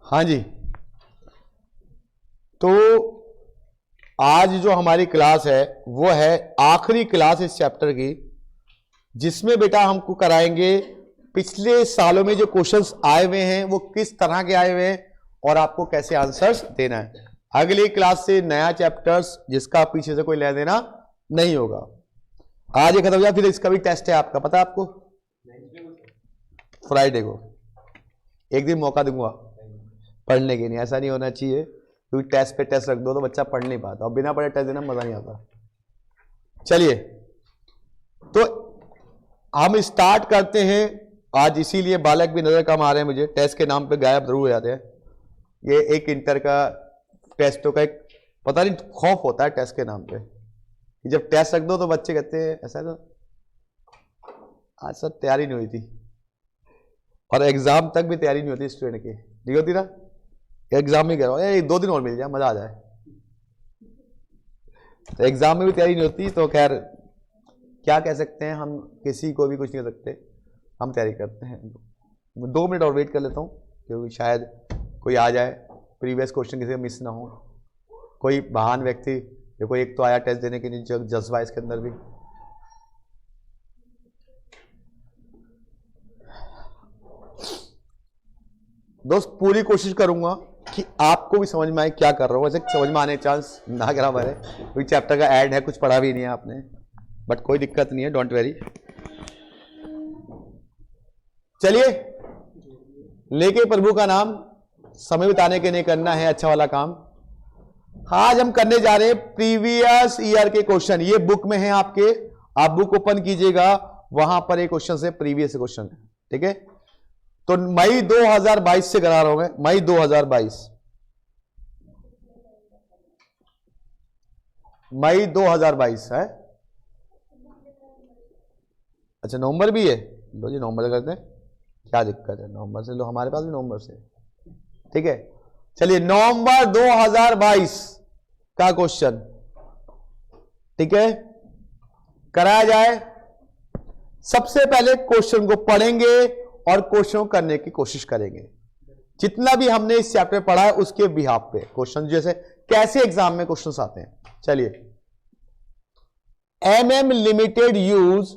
हाँ जी, तो आज जो हमारी क्लास है वो है आखिरी क्लास इस चैप्टर की, जिसमें बेटा हमको कराएंगे पिछले सालों में जो क्वेश्चंस आए हुए हैं वो किस तरह के आए हुए हैं और आपको कैसे आंसर्स देना है। अगली क्लास से नया चैप्टर्स जिसका पीछे से कोई ले देना नहीं होगा। आज ये खत्म हो जाए, फिर इसका भी टेस्ट है आपका, पता है आपको, फ्राइडे को। एक दिन मौका दूंगा पढ़ने के लिए, ऐसा नहीं होना चाहिए क्योंकि टेस्ट पे टेस्ट रख दो तो बच्चा पढ़ नहीं पाता और बिना पढ़े टेस्ट देना मजा नहीं आता। चलिए तो हम स्टार्ट करते हैं आज, इसीलिए बालक भी नजर कम आ रहे हैं मुझे, टेस्ट के नाम पे गायब जरूर हो जाते हैं। ये एक इंटर का टेस्टों का एक पता नहीं खौफ होता है टेस्ट के नाम पे, जब टेस्ट रख दो तो बच्चे कहते हैं ऐसा तो आज सर तैयारी नहीं हुई थी, और एग्जाम तक भी तैयारी नहीं होती स्टूडेंट की, नहीं होती ना, एग्जाम में कह रहा हूँ 2 दिन और मिल जाए मजा आ जाए, तो एग्जाम में भी तैयारी नहीं होती। तो खैर क्या कह सकते हैं, हम किसी को भी कुछ नहीं कर सकते, हम तैयारी करते हैं। 2 मिनट और वेट कर लेता हूँ क्योंकि शायद कोई आ जाए, प्रीवियस क्वेश्चन किसी का मिस ना हो, कोई महान व्यक्ति, देखो एक तो आया टेस्ट देने के लिए जज्बा इसके अंदर भी। दोस्त पूरी कोशिश करूंगा कि आपको भी समझ में आए क्या कर रहा हूं, वैसे समझ में आने चांस ना करा है क्योंकि चैप्टर का ऐड है, कुछ पढ़ा भी नहीं है आपने, बट कोई दिक्कत नहीं है, डोंट वेरी। चलिए लेके प्रभु का नाम, समय बिताने के लिए करना है अच्छा वाला काम। आज हम करने जा रहे हैं प्रीवियस ईयर के क्वेश्चन, ये बुक में है आपके, आप बुक ओपन कीजिएगा, वहां पर एक क्वेश्चन है प्रीवियस क्वेश्चन है, ठीक है। तो मई 2022 से करा रहा हूं मैं, मई 2022, मई 2022 है। अच्छा नवंबर भी है, लो जी नवंबर करते हैं, क्या दिक्कत है, नवंबर से लो, हमारे पास भी नवंबर से, ठीक है। चलिए नवंबर 2022 का क्वेश्चन, ठीक है, कराया जाए। सबसे पहले क्वेश्चन को पढ़ेंगे और क्वेश्चन करने की कोशिश करेंगे, जितना भी हमने इस चैप्टर पढ़ा है उसके बिहाफ पे क्वेश्चन, जैसे कैसे एग्जाम में क्वेश्चन आते हैं। चलिए, MM लिमिटेड यूज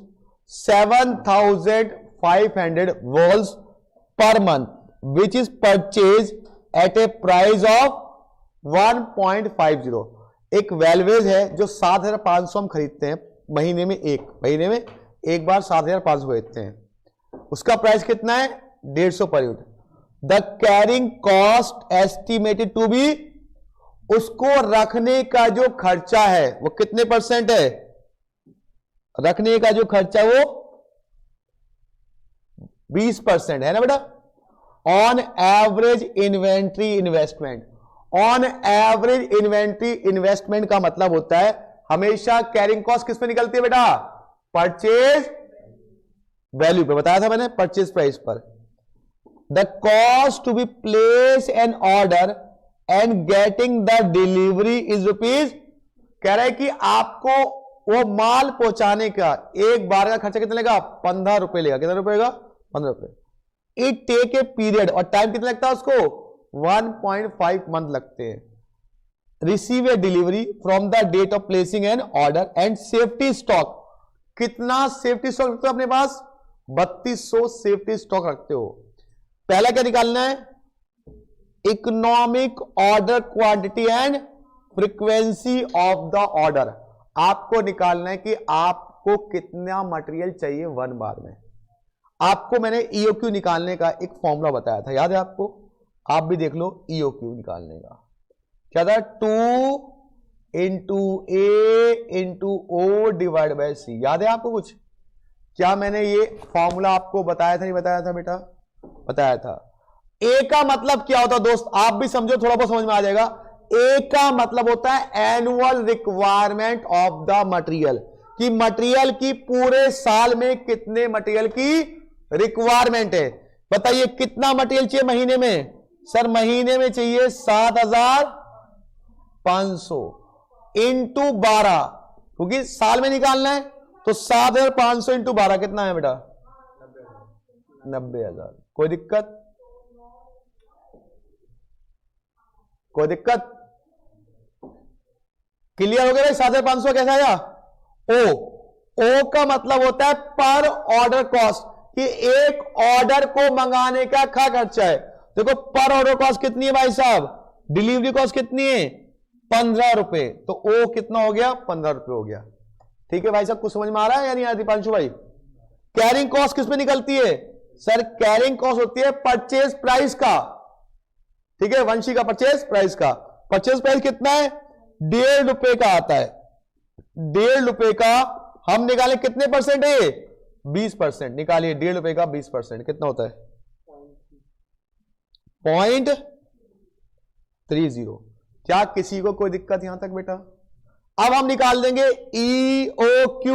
7500 वॉल्स पर month which is purchase at a price of 1.50। एक वेलवेज है जो 7500 हम खरीदते हैं महीने में एक बार 7500 खरीदते हैं, उसका प्राइस कितना है 150 पर unit. The carrying cost estimated to be, उसको रखने का जो खर्चा है वो कितने % है, रखने का जो खर्चा वो 20% है ना बेटा। On average inventory investment, on average inventory investment का मतलब होता है हमेशा कैरिंग कॉस्ट किस पे निकलती है बेटा, परचेज वैल्यू पे, बताया था मैंने, परचेज प्राइस पर। The cost to be place an order and getting the delivery is rupees, कह रहा है कि आपको वो माल पहुंचाने का एक बार का खर्चा कितना लेगा, 15 रुपए लेगा, कितना रुपए लेगा, 15 रुपए। इट टेक ए पीरियड, और टाइम कितना लगता है उसको, 1.5 मंथ लगते हैं। Receive a delivery from the date of placing an order and safety stock, कितना सेफ्टी स्टॉक रखते हो अपने पास, 3200 सेफ्टी स्टॉक रखते हो। पहला क्या निकालना है, economic order quantity and frequency of the order, आपको निकालना है कि आपको कितना मटेरियल चाहिए 1 बार में। आपको मैंने EOQ निकालने का एक फॉर्मूला बताया था, याद है आपको, आप भी देख लो EOQ निकालने का क्या था, 2 × A × O divide by C, याद है आपको कुछ, क्या मैंने ये फॉर्मूला आपको बताया था नहीं बताया था बेटा, बताया था। ए का मतलब क्या होता है दोस्त, आप भी समझो, थोड़ा बहुत समझ में आ जाएगा। ए का मतलब होता है annual requirement of the material, कि मटेरियल की पूरे साल में कितने मटेरियल की रिक्वायरमेंट है। बताइए कितना मटेरियल चाहिए महीने में, सर महीने में चाहिए 7500 इंटू 12, क्योंकि साल में निकालना है, तो 7500 इंटू 12 कितना है बेटा, 90,000। कोई दिक्कत, कोई दिक्कत? क्लियर हो गया भाई? 7,500 कैसा आया? ओ का मतलब होता है पर ऑर्डर कॉस्ट, कि एक ऑर्डर को मंगाने का क्या खर्चा है। देखो पर ऑर्डर कॉस्ट कितनी है भाई साहब? डिलीवरी कॉस्ट कितनी है? 15 रुपए। तो ओ कितना हो गया? 15 रुपए हो गया। ठीक है भाई साहब, कुछ समझ में आ रहा है या नहीं आ दीपांशु भाई? कैरिंग कॉस्ट किस पे निकलती है सर? कैरिंग कॉस्ट होती है परचेज प्राइस का। ठीक है, वंशी का परचेज प्राइस का। परचेज प्राइस कितना है? 1.5 रुपए का आता है। 1.5 रुपए का हम निकालें कितने परसेंट है? 20%। निकालिए 1.5 रुपए का 20% कितना होता है? 0.30। क्या किसी को कोई दिक्कत यहां तक बेटा? अब हम निकाल देंगे EOQ।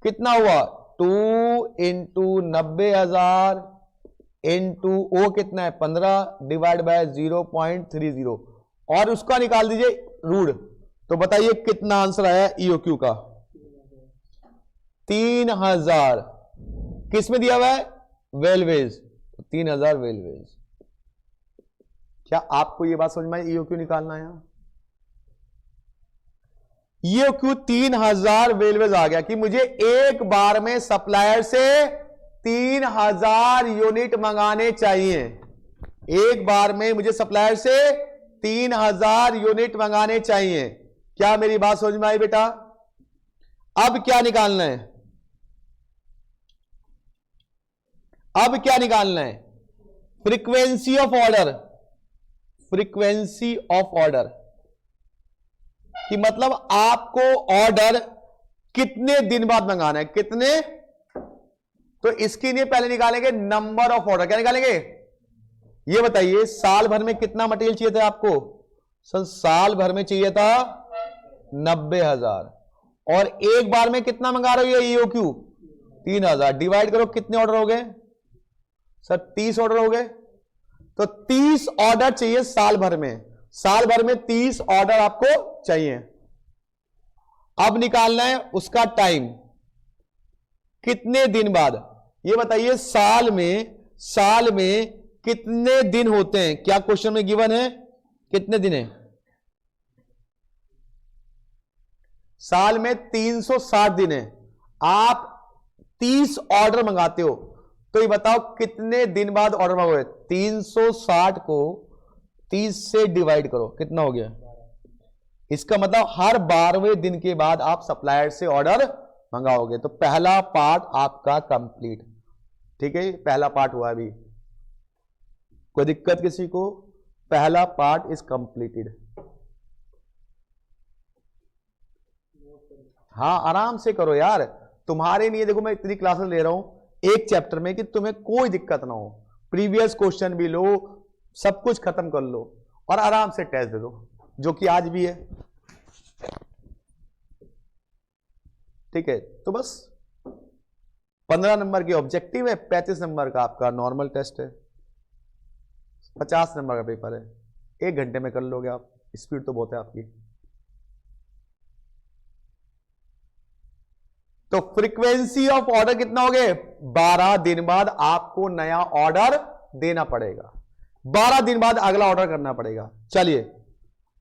कितना हुआ? 2 × 90,000 इंटू ओ कितना है? 15 डिवाइड बाय 0.30 और उसका निकाल दीजिए रूट। तो बताइए कितना आंसर आया EOQ का? 3,000। किस में दिया हुआ है? वेलवेज। 3,000 वेलवेज। क्या आपको यह बात समझ में आई? EOQ निकालना है। EOQ 3,000 वेलवेज आ गया कि मुझे एक बार में सप्लायर से 3,000 यूनिट मंगाने चाहिए। एक बार में मुझे सप्लायर से 3,000 यूनिट मंगाने चाहिए। क्या मेरी बात समझ में आई बेटा? अब क्या निकालना है? अब क्या निकालना है? Frequency of order. Frequency of order कि मतलब आपको ऑर्डर कितने दिन बाद मंगाना है, कितने। तो इसके लिए पहले निकालेंगे नंबर ऑफ ऑर्डर। क्या निकालेंगे? ये बताइए साल भर में कितना मटेरियल चाहिए था आपको? सर साल भर में चाहिए था 90,000 और एक बार में कितना मंगा रहे हो? ये EOQ 3,000 डिवाइड करो कितने ऑर्डर हो गए? सर 30 ऑर्डर हो गए। तो 30 ऑर्डर चाहिए साल भर में। साल भर में 30 ऑर्डर आपको चाहिए। अब निकालना है उसका टाइम, कितने दिन बाद। ये बताइए साल में कितने दिन होते हैं? क्या क्वेश्चन में गिवन है? कितने दिन है? साल में 360 दिन है। आप 30 ऑर्डर मंगाते हो तो ये बताओ कितने दिन बाद ऑर्डर मंगोगे? 360 को 30 से डिवाइड करो, कितना हो गया? इसका मतलब हर 12वें दिन के बाद आप सप्लायर से ऑर्डर मंगाओगे। तो पहला पार्ट आपका कंप्लीट। ठीक है, पहला पार्ट हुआ अभी। कोई दिक्कत किसी को? पहला पार्ट इज कंप्लीटेड। हाँ आराम से करो यार, तुम्हारे लिए देखो मैं इतनी क्लासेस ले रहा हूं एक चैप्टर में कि तुम्हें कोई दिक्कत ना हो। प्रीवियस क्वेश्चन भी लो, सब कुछ खत्म कर लो और आराम से टेस्ट दे दो, जो कि आज भी है। ठीक है, तो बस 15 नंबर की ऑब्जेक्टिव है, 35 नंबर का आपका नॉर्मल टेस्ट है, 50 नंबर का पेपर है। 1 घंटे में कर लोगे आप, स्पीड तो बहुत है आपकी। तो फ्रीक्वेंसी ऑफ ऑर्डर कितना हो गए? 12 दिन बाद आपको नया ऑर्डर देना पड़ेगा। 12 दिन बाद अगला ऑर्डर करना पड़ेगा। चलिए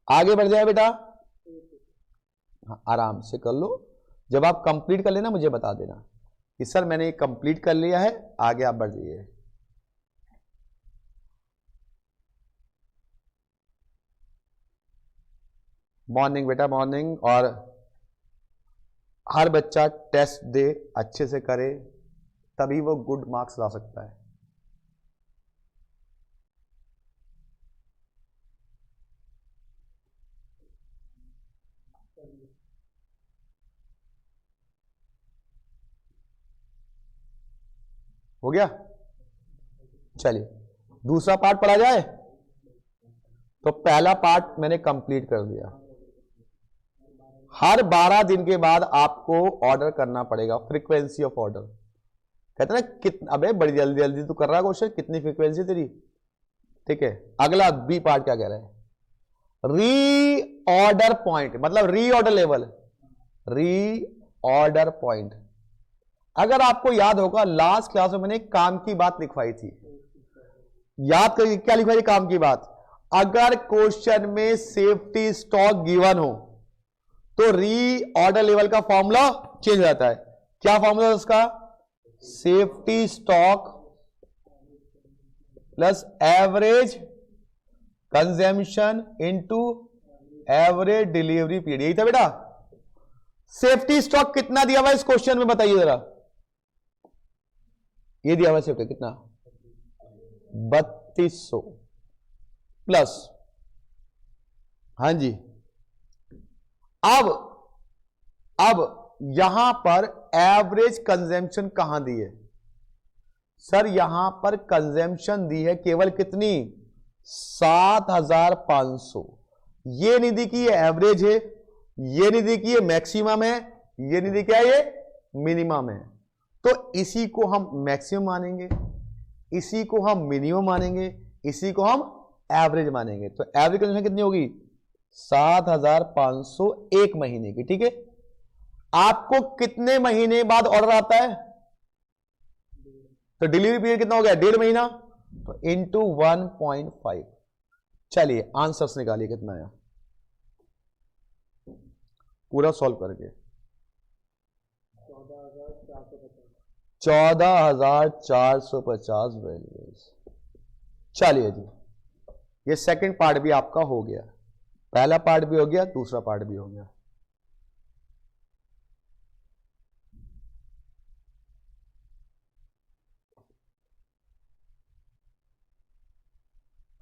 आगे बढ़ जाए बेटा। हाँ, आराम से कर लो। जब आप कंप्लीट कर लेना मुझे बता देना कि सर मैंने कंप्लीट कर लिया है, आगे आप बढ़ जाइए। मॉर्निंग बेटा, मॉर्निंग। और हर बच्चा टेस्ट दे, अच्छे से करे, तभी वो गुड मार्क्स ला सकता है। हो गया? चलिए दूसरा पार्ट पढ़ा जाए। तो पहला पार्ट मैंने कंप्लीट कर दिया। हर 12 दिन के बाद आपको ऑर्डर करना पड़ेगा। फ्रीक्वेंसी ऑफ ऑर्डर कहते हैं ना, कितना अबे बड़ी जल्दी जल्दी तू कर रहा है क्वेश्चन, कितनी फ्रीक्वेंसी तेरी। ठीक है, अगला बी पार्ट क्या कह रहा है? री ऑर्डर पॉइंट, मतलब री ऑर्डर लेवल, री ऑर्डर पॉइंट। अगर आपको याद होगा लास्ट क्लास में मैंने काम की बात लिखवाई थी। याद करिए क्या लिखवाई? काम की बात। अगर क्वेश्चन में सेफ्टी स्टॉक गिवन हो तो री ऑर्डर लेवल का फॉर्मूला चेंज हो जाता है। क्या फॉर्मूला है उसका? Safety stock plus average consumption into average delivery period. यही था बेटा। सेफ्टी स्टॉक कितना दिया हुआ इस क्वेश्चन में बताइए जरा। ये दिया हुआ सेफ्टी कितना? 3200 प्लस, हाँ जी। अब यहां पर एवरेज कंजम्पशन कहां दी है सर? यहां पर कंजम्पशन दी है केवल कितनी? 7500। ये नहीं दी कि ये एवरेज है, ये नहीं दी कि ये मैक्सिमम है, ये नहीं दी क्या ये मिनिमम है। तो इसी को हम मैक्सिमम मानेंगे, इसी को हम मिनिमम मानेंगे, इसी को हम एवरेज मानेंगे। तो एवरेज कंजम्पशन कितनी होगी? 7500 एक महीने की। ठीक है। आपको कितने महीने बाद ऑर्डर आता है? तो डिलीवरी पीरियड कितना हो गया? 1.5 महीना। तो इंटू 1.5। चलिए आंसर्स निकालिए कितना है पूरा सॉल्व करके। 14,450 वैल्यूज। चलिए जी, ये सेकंड पार्ट भी आपका हो गया। पहला पार्ट भी हो गया, दूसरा पार्ट भी हो गया।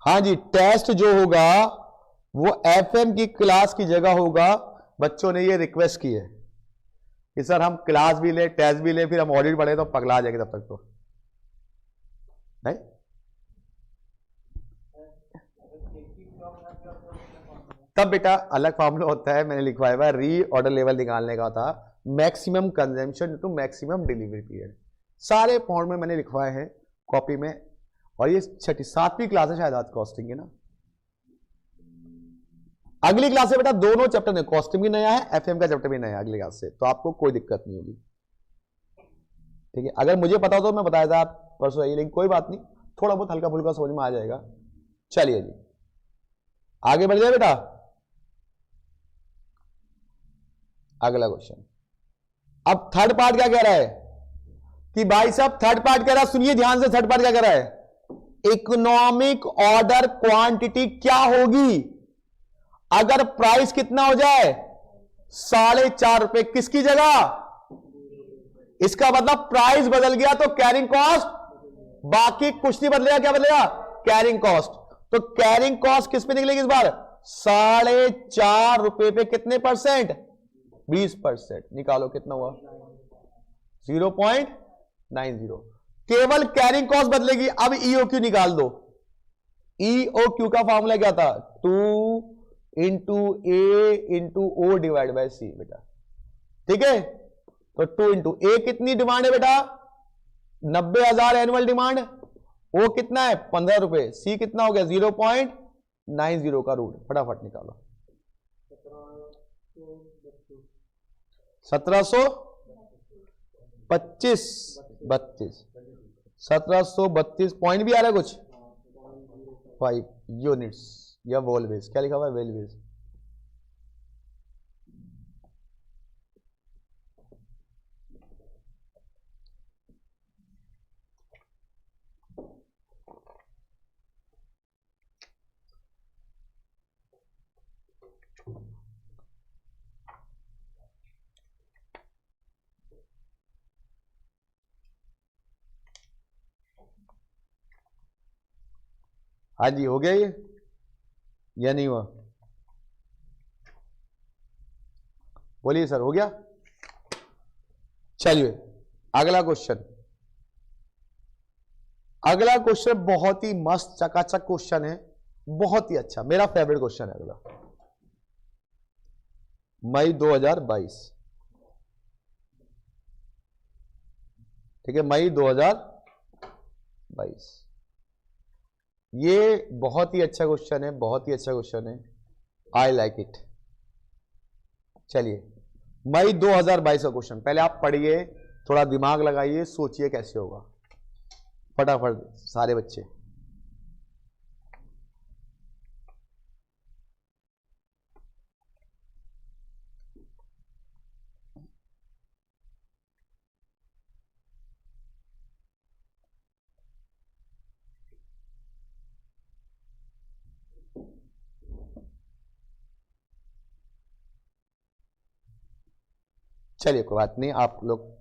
हाँ जी, टेस्ट जो होगा वो एफएम की क्लास की जगह होगा। बच्चों ने ये रिक्वेस्ट की है कि सर हम क्लास भी ले, टेस्ट भी ले, फिर हम ऑडिट पढ़े तो पगला जाएंगे तब तक। तो नहीं, तब बेटा अलग फॉर्मूला होता है। मैंने लिखवाया हुआ री ऑर्डर लेवल निकालने का था, maximum consumption to maximum delivery period. सारे फॉर्म में मैंने लिखवाए हैं कॉपी में। और ये 7वीं क्लास है शायद आज कॉस्टिंग है ना। अगली क्लास से बेटा दोनों चैप्टर में, कॉस्टिंग भी नया है, एफएम का चैप्टर भी नया है अगली क्लास से, तो आपको कोई दिक्कत नहीं होगी। ठीक है। अगर मुझे पता हो तो मैं बताया था आप परसों आइए, लेकिन कोई बात नहीं, थोड़ा बहुत हल्का फुल्का समझ में आ जाएगा। चलिए जी आगे बढ़ जाए बेटा। अगला क्वेश्चन। अब थर्ड पार्ट क्या कह रहा है कि भाई साहब थर्ड पार्ट कह रहा है, सुनिए ध्यान से, थर्ड पार्ट क्या कह रहा है? इकोनॉमिक ऑर्डर क्वांटिटी क्या होगी अगर प्राइस कितना हो जाए? 4.5 रुपए। किसकी जगह? इसका मतलब प्राइस बदल गया तो कैरिंग कॉस्ट, बाकी कुछ नहीं बदलेगा। क्या बदलेगा? Carrying cost. तो कैरिंग कॉस्ट किस पे निकलेगी इस बार? 4.5 रुपए पे कितने परसेंट? 20%। निकालो कितना हुआ? 0.90। केवल कैरिंग कॉस्ट बदलेगी। अब ईओक्यू निकाल दो। ईओक्यू का फॉर्मूला क्या था? 2 into A into O divide by C बेटा। ठीक है। तो 2 इंटू ए कितनी डिमांड है बेटा? 90,000 एनुअल डिमांड। ओ कितना है? 15 रुपए। सी कितना हो गया? 0.90 का रूट। फटाफट निकालो। 1725 1732 पॉइंट भी आ रहा है कुछ 5 यूनिट्स या वोल्टेज। क्या लिखा हुआ है? वेल्वेज। हाँ जी हो गया ये या नहीं हुआ? बोलिए सर हो गया। चलिए अगला क्वेश्चन। अगला क्वेश्चन बहुत ही मस्त चकाचक क्वेश्चन है, बहुत ही अच्छा, मेरा फेवरेट क्वेश्चन है अगला। मई 2022। ठीक है, मई 2022। ये बहुत ही अच्छा क्वेश्चन है, बहुत ही अच्छा क्वेश्चन है। I like it. चलिए मई 2022 का क्वेश्चन पहले आप पढ़िए, थोड़ा दिमाग लगाइए, सोचिए कैसे होगा। फटाफट सारे बच्चे। चलिए कोई बात नहीं, आप लोग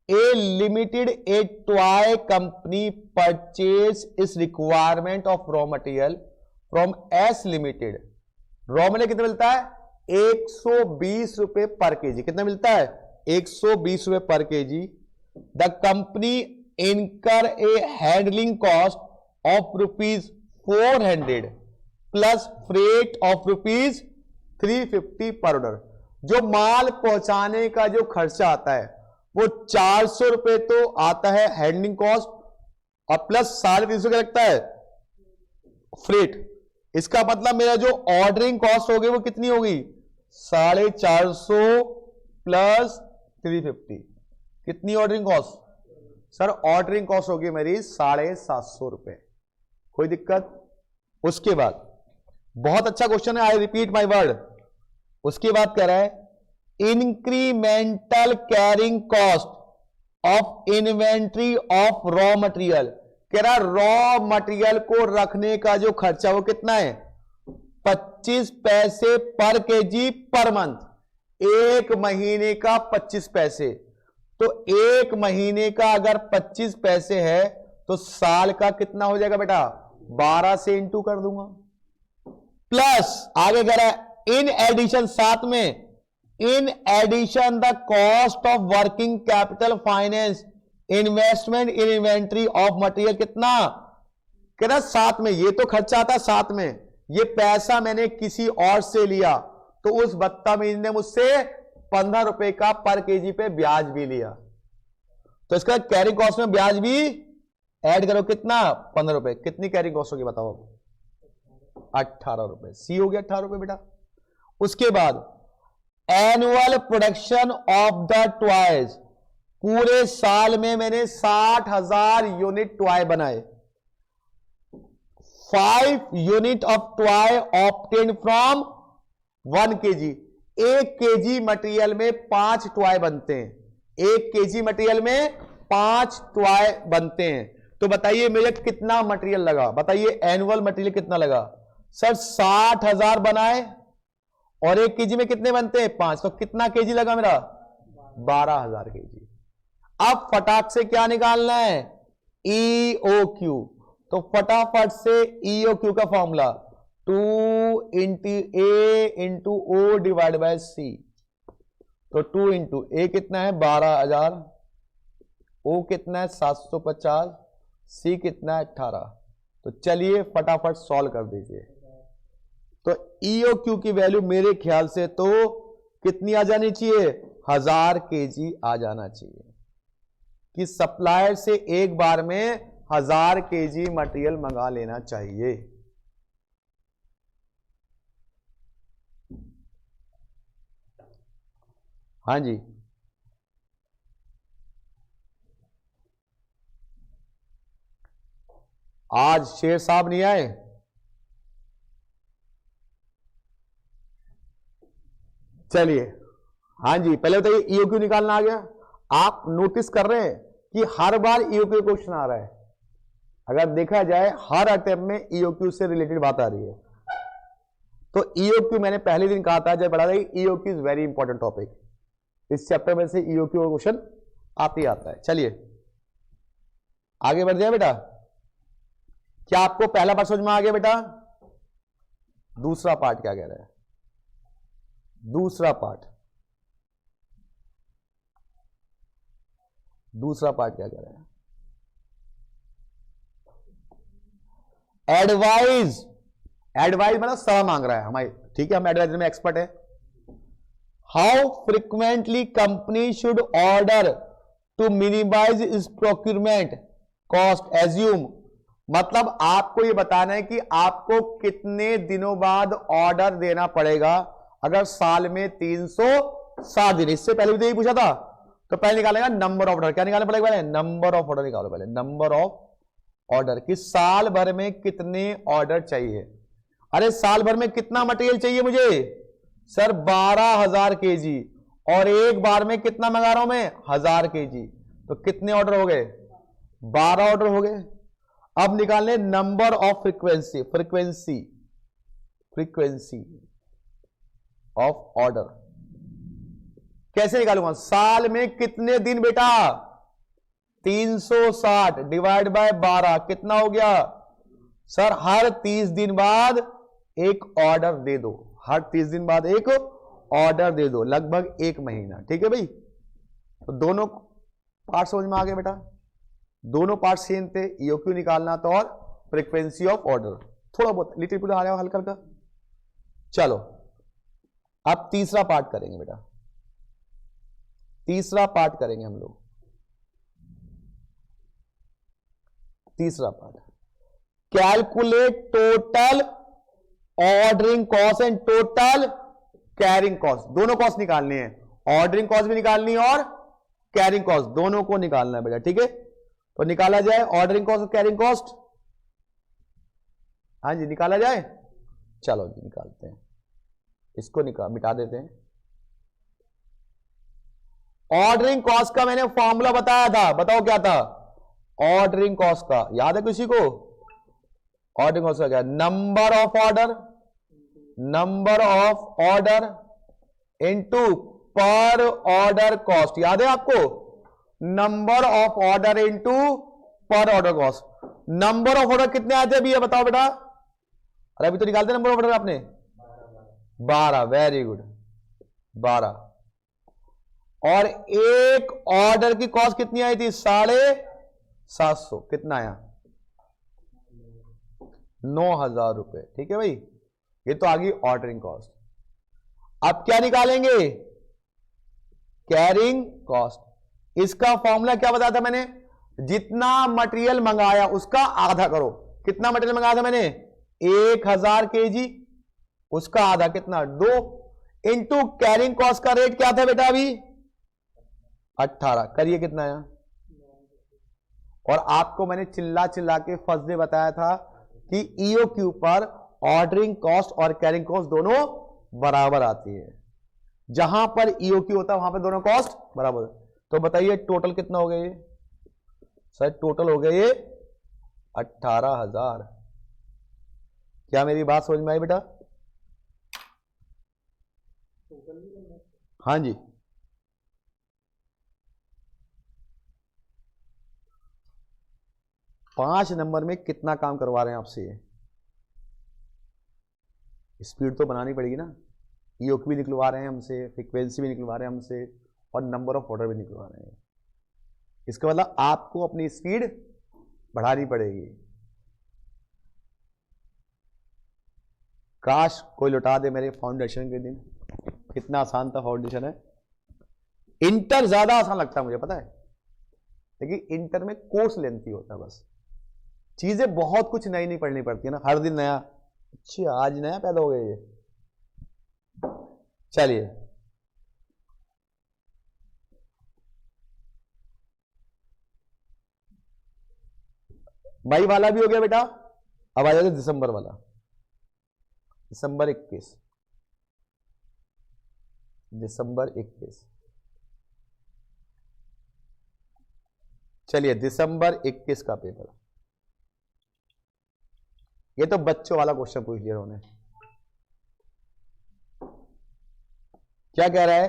A Limited a toy company purchase its requirement of raw material from S Limited. Raw material कितना मिलता है? 120 रुपए पर केजी। कितना मिलता है? 120 रुपए पर KG. The company incur a handling cost of ₹400 plus freight of ₹350 per order. जो माल पहुंचाने का जो खर्चा आता है वो 400 रुपए तो आता है हैंडलिंग कॉस्ट, और प्लस 350 का लगता है फ्रेट। इसका मतलब मेरा जो ऑर्डरिंग कॉस्ट होगी वो कितनी होगी? 450 प्लस 350। कितनी ordering cost? Sir ordering cost होगी मेरी 750 रुपए। कोई दिक्कत? उसके बाद बहुत अच्छा क्वेश्चन है, आई रिपीट माई वर्ड। उसके बाद कह रहा है incremental carrying cost of inventory of raw material. कह रहा रॉ मटेरियल को रखने का जो खर्चा वो कितना है? 25 पैसे पर केजी पर मंथ। एक महीने का 25 पैसे, तो एक महीने का अगर 25 पैसे है तो साल का कितना हो जाएगा बेटा? 12 से इंटू कर दूंगा। प्लस आगे कह रहा है इन एडिशन, साथ में in addition the cost of working capital finance investment in inventory of material. कितना कह रहा? साथ में। ये तो खर्चा आता है साथ में, ये पैसा मैंने किसी और से लिया तो उस बदतमीज ने मुझसे 15 रुपए का पर केजी पे ब्याज भी लिया, तो इसका कैरिंग कॉस्ट में ब्याज भी ऐड करो। कितना? 15 रुपए। कितनी कैरिंग कॉस्ट होगी बताओ? 18 रुपए। सी हो गया 18 रुपए बेटा। उसके बाद annual production of the toys. पूरे साल में मैंने 60,000 यूनिट टॉय बनाए। 5 unit of toy obtained from 1 KG. 1 KG material में 5 टॉय बनते हैं। 1 केजी मटेरियल में 5 टॉय बनते हैं। तो बताइए मेरे कितना मटेरियल लगा? बताइए एनुअल मटेरियल कितना लगा? सर 60,000 बनाए और 1 केजी में कितने बनते हैं? 5। तो कितना केजी लगा मेरा? 12,000 केजी। अब फटाक से क्या निकालना है? EOQ। तो फटाफट से EOQ का formula 2 × A × O divide by C। तो 2 × A कितना है? 12,000। O कितना है? 750। C कितना है? 18। तो चलिए फटाफट सॉल्व कर दीजिए। तो EOQ की वैल्यू मेरे ख्याल से तो कितनी आ जानी चाहिए? 1000 केजी आ जाना चाहिए, कि सप्लायर से एक बार में 1000 केजी मटेरियल मंगा लेना चाहिए। हाँ जी, आज शेर साहब नहीं आए? चलिए हाँ जी, पहले बताइए EOQ निकालना आ गया। आप नोटिस कर रहे हैं कि हर बार EOQ क्वेश्चन आ रहा है। अगर देखा जाए हर अटेम्प्ट में EOQ से रिलेटेड बात आ रही है। तो EOQ मैंने पहले दिन कहा था जब पढ़ा था, EOQ is very important topic. इस चैप्टर में से EOQ का क्वेश्चन आते ही आता है। चलिए आगे बढ़ जाए बेटा। क्या आपको पहला पार्ट समझ में आ गया बेटा? दूसरा पार्ट क्या कह रहा है? दूसरा पार्ट क्या कह रहा है? एडवाइज मतलब सलाह मांग रहा है हमारी। ठीक है, हम एडवाइजर में एक्सपर्ट है। How frequently company should order to minimize its procurement cost assume. मतलब आपको यह बताना है कि आपको कितने दिनों बाद ऑर्डर देना पड़ेगा अगर साल में 360 दिन। इससे पहले भी तो यही पूछा था। तो पहले निकालेगा नंबर ऑफ ऑर्डर। क्या निकालना पड़ेगा? पहले नंबर ऑफ ऑर्डर निकालो। पहले नंबर ऑफ ऑर्डर कि साल भर में कितने ऑर्डर चाहिए। अरे साल भर में कितना मटेरियल चाहिए मुझे? सर 12,000 केजी, और एक बार में कितना मंगा रहा हूं मैं? 1000 केजी। तो कितने ऑर्डर हो गए? 12 ऑर्डर हो गए। अब निकालने number of frequency of order. कैसे निकालूंगा? साल में कितने दिन बेटा? 360 डिवाइड बाय 12 कितना हो गया सर? हर 30 दिन बाद एक ऑर्डर दे दो, हर 30 दिन बाद एक ऑर्डर दे दो, लगभग 1 महीना। ठीक है भाई, तो दोनों पार्ट समझ में आ गए बेटा, दोनों पार्ट सेम थे, ईओक्यू निकालना था और फ्रीक्वेंसी ऑफ ऑर्डर, थोड़ा बहुत लिटिल बिट आ रहा है हल्का हल्का। चलो अब तीसरा पार्ट करेंगे बेटा, तीसरा पार्ट करेंगे हम लोग, तीसरा part, calculate total ordering cost and total carrying cost. दोनों कॉस्ट निकालनी है, ऑर्डरिंग कॉस्ट भी निकालनी है और कैरिंग कॉस्ट, दोनों को निकालना है बेटा। ठीक है, तो निकाला जाए ऑर्डरिंग कॉस्ट और कैरिंग कॉस्ट। हाँ जी, निकाला जाए, चलो जी निकालते हैं, इसको मिटा देते हैं। ऑर्डरिंग कॉस्ट का मैंने फॉर्मूला बताया था, बताओ क्या था? ऑर्डरिंग कॉस्ट का याद है किसी को? ऑर्डरिंग कॉस्ट का क्या? Number of order, number of order into per order cost, याद है आपको? Number of order into per order cost. Number of order कितने आते हैं अभी, ये बताओ बेटा? अरे अभी तो निकालते नंबर ऑफ ऑर्डर आपने 12, वेरी गुड 12। और एक ऑर्डर की कॉस्ट कितनी आई थी? 750, कितना आया? 9,000 रुपए। ठीक है भाई, ये तो आ गई ऑर्डरिंग कॉस्ट। अब क्या निकालेंगे? Carrying cost. इसका फॉर्मूला क्या बताया था मैंने? जितना मटेरियल मंगाया उसका आधा करो। कितना मटेरियल मंगाया था मैंने? 1000 केजी, उसका आधा कितना? 2 इंटू कैरिंग कॉस्ट का रेट क्या था बेटा अभी? 18, करिए कितना आया? और आपको मैंने चिल्ला चिल्ला के फर्स्ट डे बताया था कि ईओक्यू पर ऑर्डरिंग कॉस्ट और कैरिंग कॉस्ट दोनों बराबर आती है। जहां पर ईओक्यू होता है वहां पर दोनों कॉस्ट बराबर। तो बताइए टोटल कितना हो गया ये? सर टोटल हो गया ये 18,000। क्या मेरी बात समझ में आई बेटा? हाँ जी, पांच नंबर में कितना काम करवा रहे हैं आपसे? स्पीड तो बनानी पड़ेगी ना। ईओक्यू भी निकलवा रहे हैं हमसे, फ्रीक्वेंसी भी निकलवा रहे हैं हमसे, और नंबर ऑफ ऑर्डर भी निकलवा रहे हैं। इसका मतलब आपको अपनी स्पीड बढ़ानी पड़ेगी। काश कोई लौटा दे मेरे फाउंडेशन के दिन, कितना आसान था फाउंडेशन है। इंटर ज्यादा आसान लगता है मुझे, पता है, लेकिन इंटर में कोर्स लेंथी होता है। बस चीजें बहुत कुछ नई नहीं पढ़नी पड़ती है ना, हर दिन नया। अच्छा आज नया पैदा हो गया ये। चलिए मई वाला भी हो गया बेटा। अब आ जाएगा दिसंबर वाला, दिसंबर 21, दिसंबर 21। चलिए दिसंबर 21 का पेपर, ये तो बच्चों वाला क्वेश्चन पूछ लिया उन्होंने। क्या कह रहा है?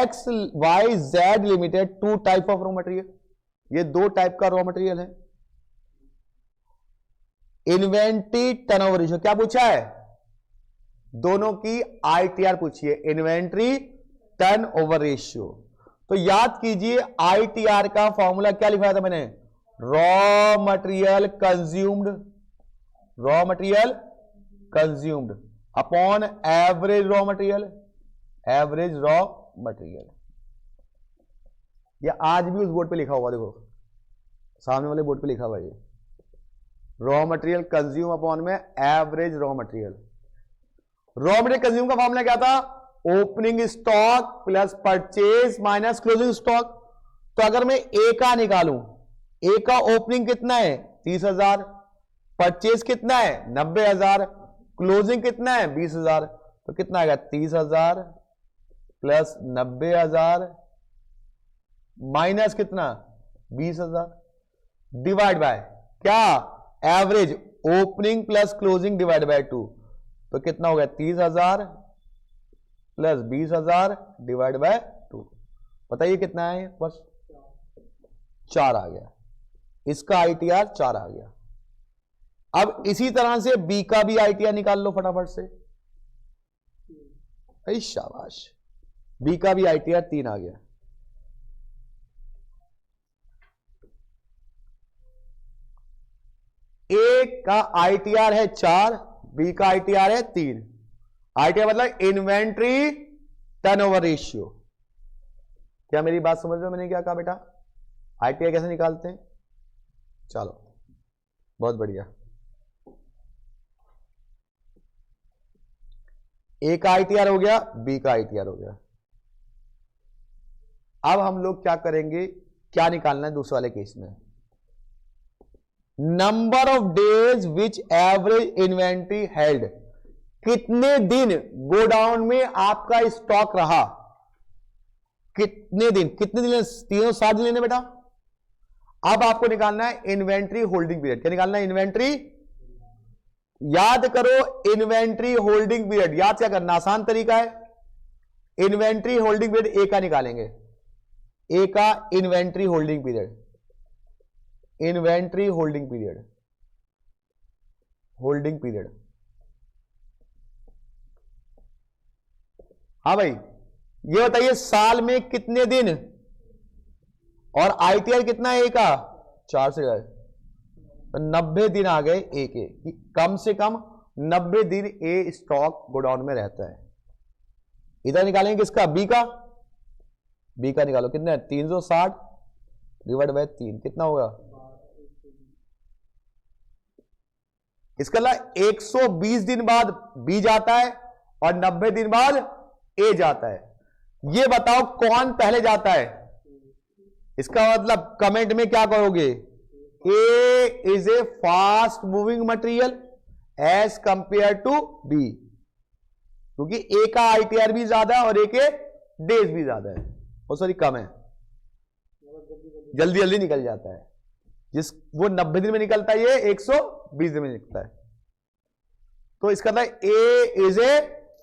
X Y Z limited 2 type of raw material, ये 2 टाइप का रॉ मटेरियल है। इन्वेंट्री टर्नओवर रेशियो क्या पूछा है? दोनों की आईटीआर पूछिए, इन्वेंट्री टर्नओवर रेशियो। तो याद कीजिए आईटीआर का फॉर्मूला क्या लिखा था मैंने? Raw material consumed, raw material consumed upon average raw material, average raw material. ये आज भी उस बोर्ड पे लिखा हुआ, देखो सामने वाले बोर्ड पे लिखा हुआ, ये रॉ मटेरियल कंज्यूम अपॉन में average raw material. Raw material consume का फॉर्मूला क्या था? Opening stock plus purchase minus closing stock. तो अगर मैं ए का निकालूं, ए का ओपनिंग कितना है? 30,000, परचेज कितना है? 90,000, क्लोजिंग कितना है? 20,000। तो कितना आएगा? 30,000 प्लस 90,000 माइनस कितना? 20,000 डिवाइड बाय क्या? Average opening plus closing divide by 2। तो कितना हो गया? 30,000 प्लस 20,000 डिवाइड बाय 2, बताइए कितना है? बस 4 आ गया। इसका ITR 4 आ गया। अब इसी तरह से बी का भी ITR निकाल लो फटाफट से। अरे शाबाश, बी का भी ITR 3 आ गया। ए का ITR है 4, बी का ITR है 3। ITR मतलब इन्वेंट्री टर्नओवर रेशियो। क्या मेरी बात समझ में मैंने क्या कहा बेटा? ITR कैसे निकालते हैं? चलो बहुत बढ़िया। ए का ITR हो गया, बी का ITR हो गया। अब हम लोग क्या करेंगे, क्या निकालना है दूसरे वाले केस में? Number of days which average inventory held, कितने दिन गोडाउन में आपका स्टॉक रहा, कितने दिन 360 दिन लेने बेटा। अब आपको निकालना है इन्वेंट्री होल्डिंग पीरियड। क्या निकालना है? इन्वेंट्री, याद करो इन्वेंट्री होल्डिंग पीरियड, याद क्या करना, आसान तरीका है। इन्वेंट्री होल्डिंग पीरियड ए का निकालेंगे, ए का inventory holding period, inventory holding period, holding period. हाँ भाई, ये बताइए साल में कितने दिन, और ITR कितना है ए का? 4 से 90 दिन आ गए ए के, कम से कम 90 दिन ए स्टॉक गोडाउन में रहता है। इधर निकालेंगे किसका? बी का। बी का निकालो, कितना है? 360 डिवाइड बाय 3, कितना होगा? इसका 120 दिन बाद बी जाता है और 90 दिन बाद ए जाता है। ये बताओ कौन पहले जाता है? इसका मतलब कमेंट में क्या करोगे? A is a fast moving material as compare to B, क्योंकि ए का ITR भी ज्यादा है और ए के डेज भी ज्यादा है, और सॉरी कम है, जल्दी जल्दी निकल जाता है। जिस वो 90 दिन में निकलता है, ये 120 दिन में निकलता है। तो इसका मतलब A is a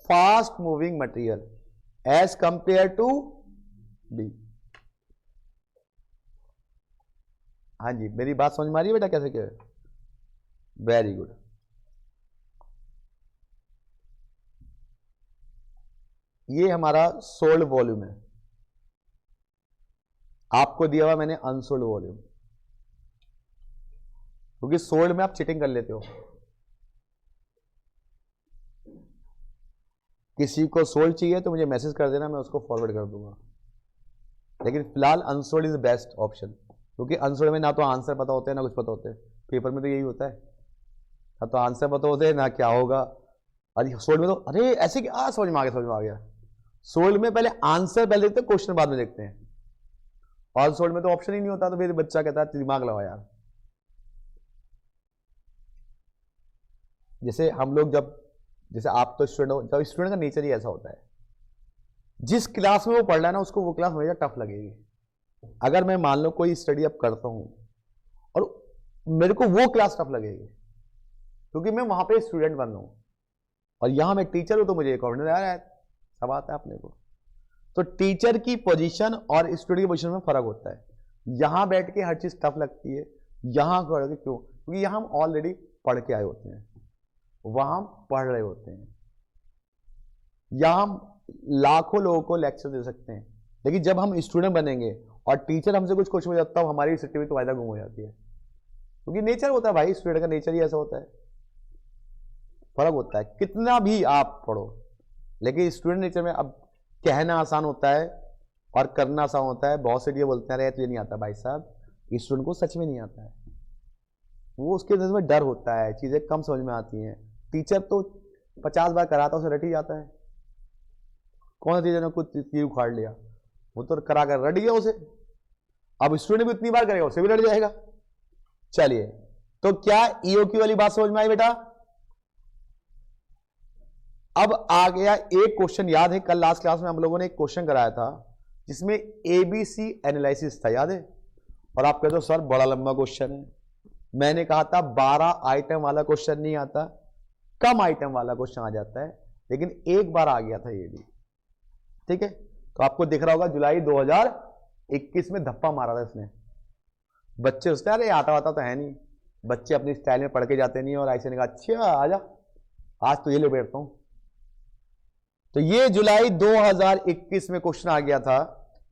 fast moving material as compare to B. हाँ जी, मेरी बात समझ में आ रही है बेटा कैसे क्या? Very good. ये हमारा सोल्ड वॉल्यूम है, आपको दिया हुआ मैंने अनसोल्ड वॉल्यूम, क्योंकि सोल्ड में आप चिटिंग कर लेते हो। किसी को सोल्ड चाहिए तो मुझे मैसेज कर देना, मैं उसको फॉरवर्ड कर दूंगा। लेकिन फिलहाल अनसोल्ड इज बेस्ट ऑप्शन, क्योंकि अनसोल्ड में ना तो आंसर पता होते हैं ना कुछ पता होते हैं। पेपर में तो यही होता है, ना तो आंसर पता होते हैं ना क्या होगा। अरे सोल्ड में तो अरे ऐसे कि समझ में आ गया, समझ में आ गया। सोल्ड में पहले आंसर पहले देखते हैं, क्वेश्चन बाद में देखते हैं। और सोल्ड में तो ऑप्शन ही नहीं होता, तो फिर बच्चा कहता है दिमाग लगाओ यार। जैसे हम लोग जैसे आप तो स्टूडेंट हो, जब स्टूडेंट का नेचर ही ऐसा होता है, जिस क्लास में वो पढ़ रहा है ना उसको वो क्लास हमेशा टफ लगेगी। अगर मैं मान लो कोई स्टडी अब करता हूं और मेरे को वो क्लास टफ लगेगी, क्योंकि मैं वहां पे स्टूडेंट बन रहा हूं और यहां मैं टीचर हूं, तो मुझे अकॉर्डिंग आ रहा है, सब आता है अपने को। तो टीचर की पोजीशन और स्टूडेंट की पोजीशन में फर्क होता है। यहां बैठ के हर चीज टफ लगती है, यहां कर के क्यों? क्योंकि यहां हम ऑलरेडी पढ़ के आए होते हैं, वहां हम पढ़ रहे होते हैं। यहां हम लाखों लोगों को लेक्चर दे सकते हैं, लेकिन जब हम स्टूडेंट बनेंगे और टीचर हमसे कुछ क्वेश्चन हो जाता है, हमारी सर्टिफिकेट वायदा गुम हो जाती है, क्योंकि नेचर होता है भाई, स्टूडेंट का नेचर ही ऐसा होता है। फर्क होता है कितना भी आप पढ़ो, लेकिन स्टूडेंट नेचर में अब कहना आसान होता है और करना आसान होता है। बहुत से ये बोलते हैं अरे तुझे नहीं आता। भाई साहब, स्टूडेंट को सच में नहीं आता है, वो उसके अंदर में डर होता है, चीजें कम समझ में आती हैं। टीचर तो 50 बार कराता है, उसे रट ही जाता है। कौन सा टीचर ने कुछ तीर उखाड़ लिया, वो तो करा कर रट गया उसे। अब स्टूडेंट भी उतनी बार करेगा, उसे भी रट जाएगा। चलिए, तो क्या ईओक्यू वाली बात समझ में आई बेटा? अब आ गया एक क्वेश्चन, याद है कल लास्ट क्लास में हम लोगों ने एक क्वेश्चन कराया था जिसमें एबीसी एनालिसिस था, याद है? और आप कहते हो सर बड़ा लंबा क्वेश्चन है। मैंने कहा था 12 आइटम वाला क्वेश्चन नहीं आता, कम आइटम वाला क्वेश्चन आ जाता है, लेकिन एक बार आ गया था ये भी। ठीक है, तो आपको दिख रहा होगा जुलाई 2021 में धप्पा मारा था इसने। बच्चे सोचते हैं अरे आता वाता तो है नहीं, बच्चे अपनी स्टाइल में पढ़ के जाते नहीं, और ऐसे ने कहा अच्छा आजा आज तो ये ले बैठता हूं। तो ये जुलाई 2021 में क्वेश्चन आ गया था,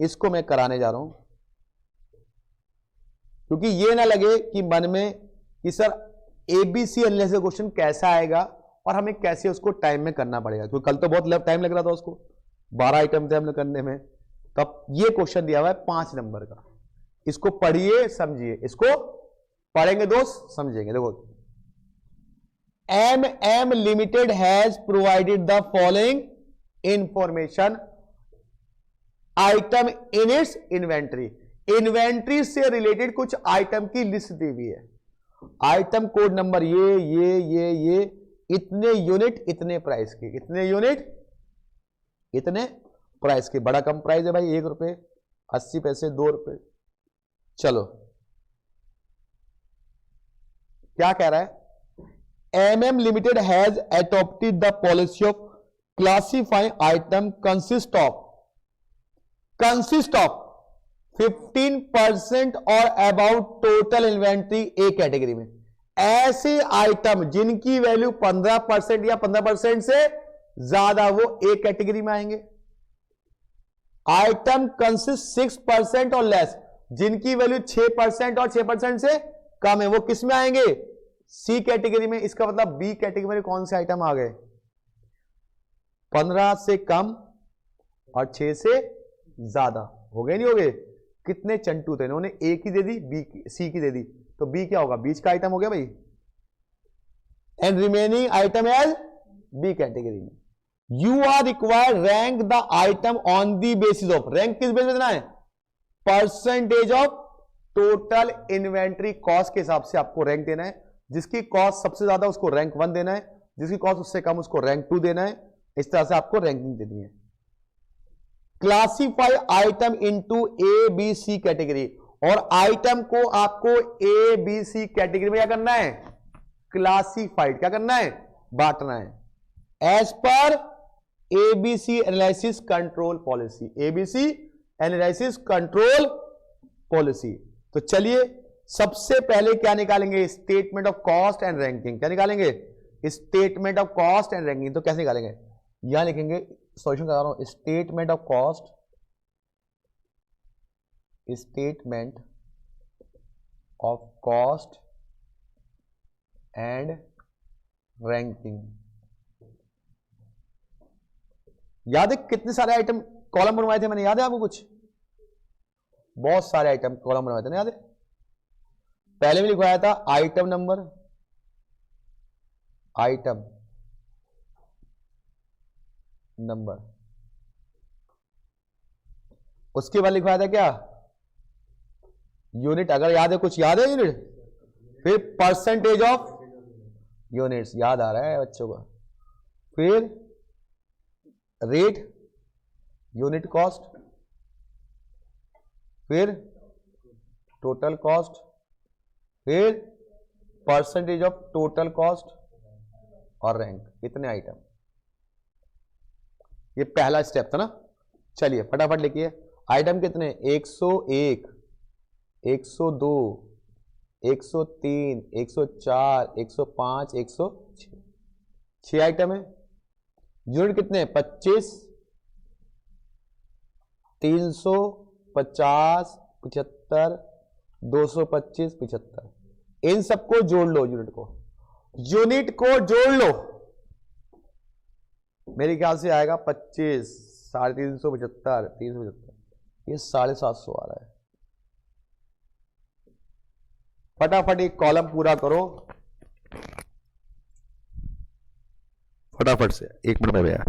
इसको मैं कराने जा रहा हूं, क्योंकि ये ना लगे कि मन में कि सर एबीसी एनालिसिस क्वेश्चन कैसा आएगा और हमें कैसे उसको टाइम में करना पड़ेगा, क्योंकि कल तो बहुत टाइम लग रहा था उसको, 12 आइटम थे हमने करने में। तब ये क्वेश्चन दिया हुआ है 5 नंबर का, इसको पढ़िए समझिए, इसको पढ़ेंगे दोस्त समझेंगे। देखो, MM limited has provided the following information item in its inventory. Inventory से रिलेटेड कुछ आइटम की लिस्ट दी हुई है, आइटम कोड नंबर ये इतने यूनिट इतने प्राइस के, इतने यूनिट इतने प्राइस के। बड़ा कम प्राइस है भाई, 1 रुपए 80 पैसे, 2 रुपए। चलो क्या कह रहा है, MM limited has adopted the policy of classifying item consist of 15% और about total inventory A category में। ऐसे आइटम जिनकी वैल्यू 15% या 15% से ज्यादा वो ए कैटेगरी में आएंगे। आइटम कंसिस्ट 6% और लेस, जिनकी वैल्यू 6% और 6% से कम है वो किस में आएंगे, सी कैटेगरी में। इसका मतलब बी कैटेगरी में कौन से आइटम आ गए, 15 से कम और 6 से ज्यादा। हो गए नहीं हो गए, कितने चंटू थे, इन्होंने ए की दे दी, बी की, सी की दे दी, तो बी क्या होगा, बीच का आइटम हो गया भाई। And remaining item as B category में। You are required rank the item on the basis of, rank किस बेस पे देना है, percentage of total inventory cost के हिसाब से आपको रैंक देना है। जिसकी कॉस्ट सबसे ज्यादा उसको रैंक 1 देना है, जिसकी कॉस्ट उससे कम उसको रैंक 2 देना है। इस तरह से आपको रैंकिंग देनी है। Classify item into A B C category, और आइटम को आपको ए बी सी कैटेगरी में क्या करना है, क्लासीफाइड, क्या करना है, बांटना है as per ABC analysis control policy, ABC analysis control policy. तो चलिए सबसे पहले क्या निकालेंगे, statement of cost and ranking. क्या निकालेंगे, statement of cost and ranking. तो कैसे निकालेंगे, यहां लिखेंगे, सॉल्यूशन करा रहा हूं, statement of cost, statement of cost and ranking. याद है कितने सारे आइटम कॉलम बनवाए थे मैंने, याद है आपको कुछ, बहुत सारे आइटम कॉलम बनवाए थे ना, याद है। पहले भी लिखवाया था आइटम नंबर, आइटम नंबर, उसके बाद लिखवाया था क्या, यूनिट, अगर याद है कुछ, याद है यूनिट, फिर परसेंटेज ऑफ यूनिट्स, याद आ रहा है बच्चों को, फिर रेट, यूनिट कॉस्ट, फिर टोटल कॉस्ट, फिर परसेंटेज ऑफ टोटल कॉस्ट और रैंक। इतने आइटम, ये पहला स्टेप था ना। चलिए फटाफट लिखिए, आइटम कितने, 101, 102, 103, 104, 105, 106, 6 आइटम है। यूनिट कितने, 25, 350, 75, 225, 75। इन सबको जोड़ लो, यूनिट को जोड़ लो, मेरे ख्याल से आएगा 25, 375, 375, ये 750 आ रहा है। फटाफट एक कॉलम पूरा करो, फटाफट से, 1 मिनट में भैया।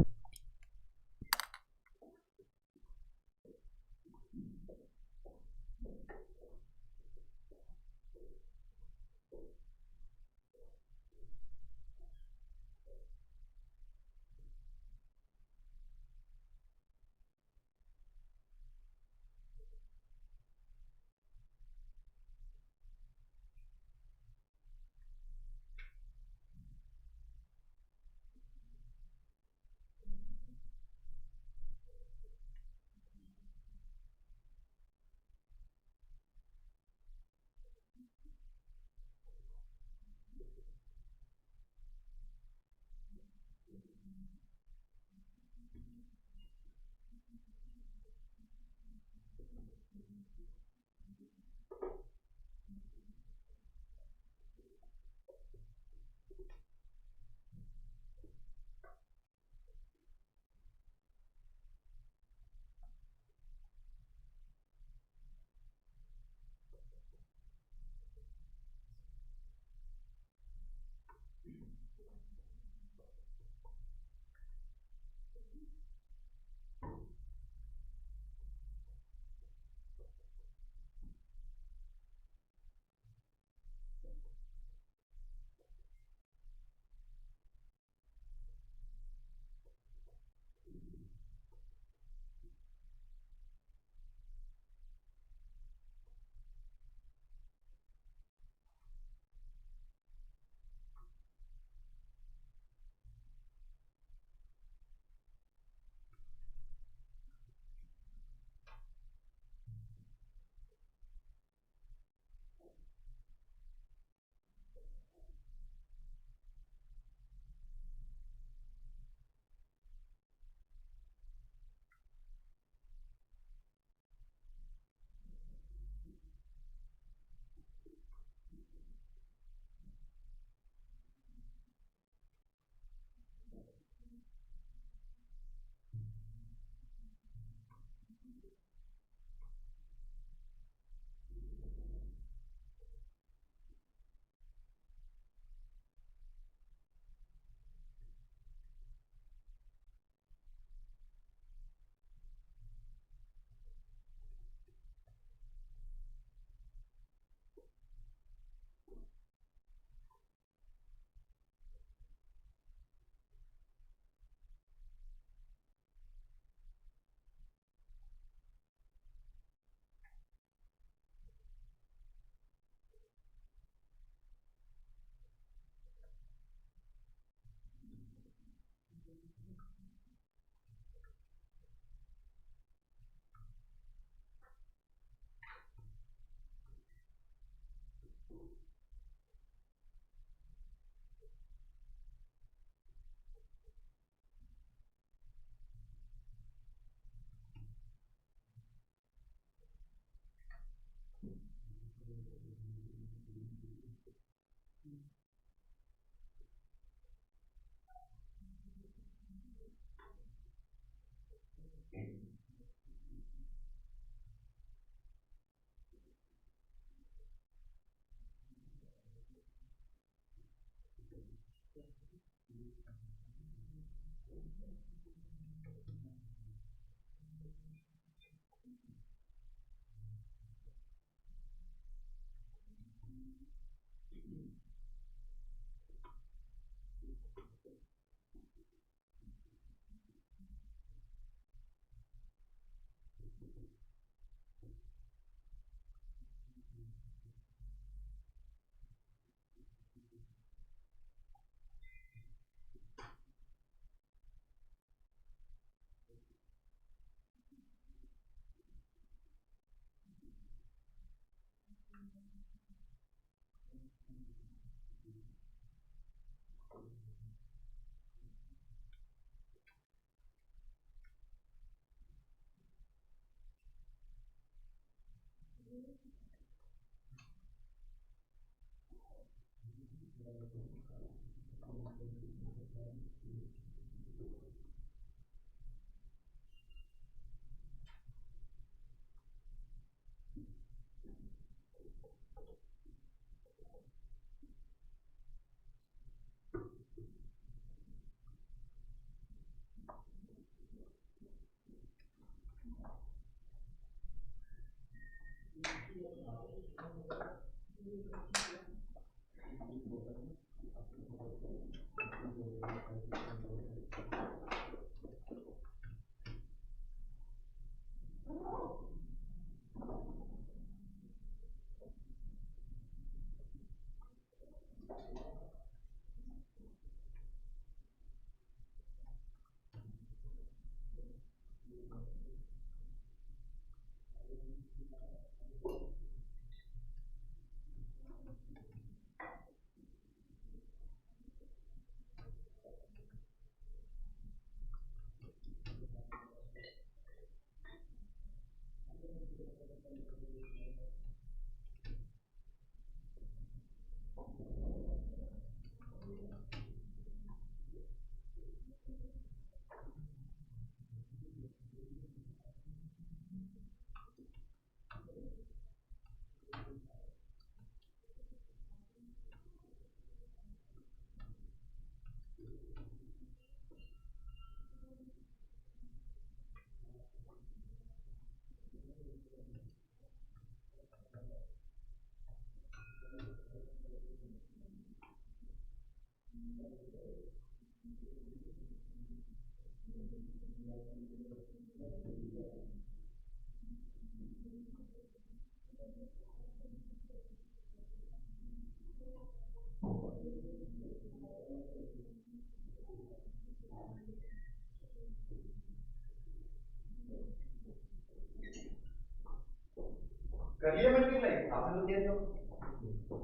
कर लिया मल्टीप्लाई आपने तो किया नहीं,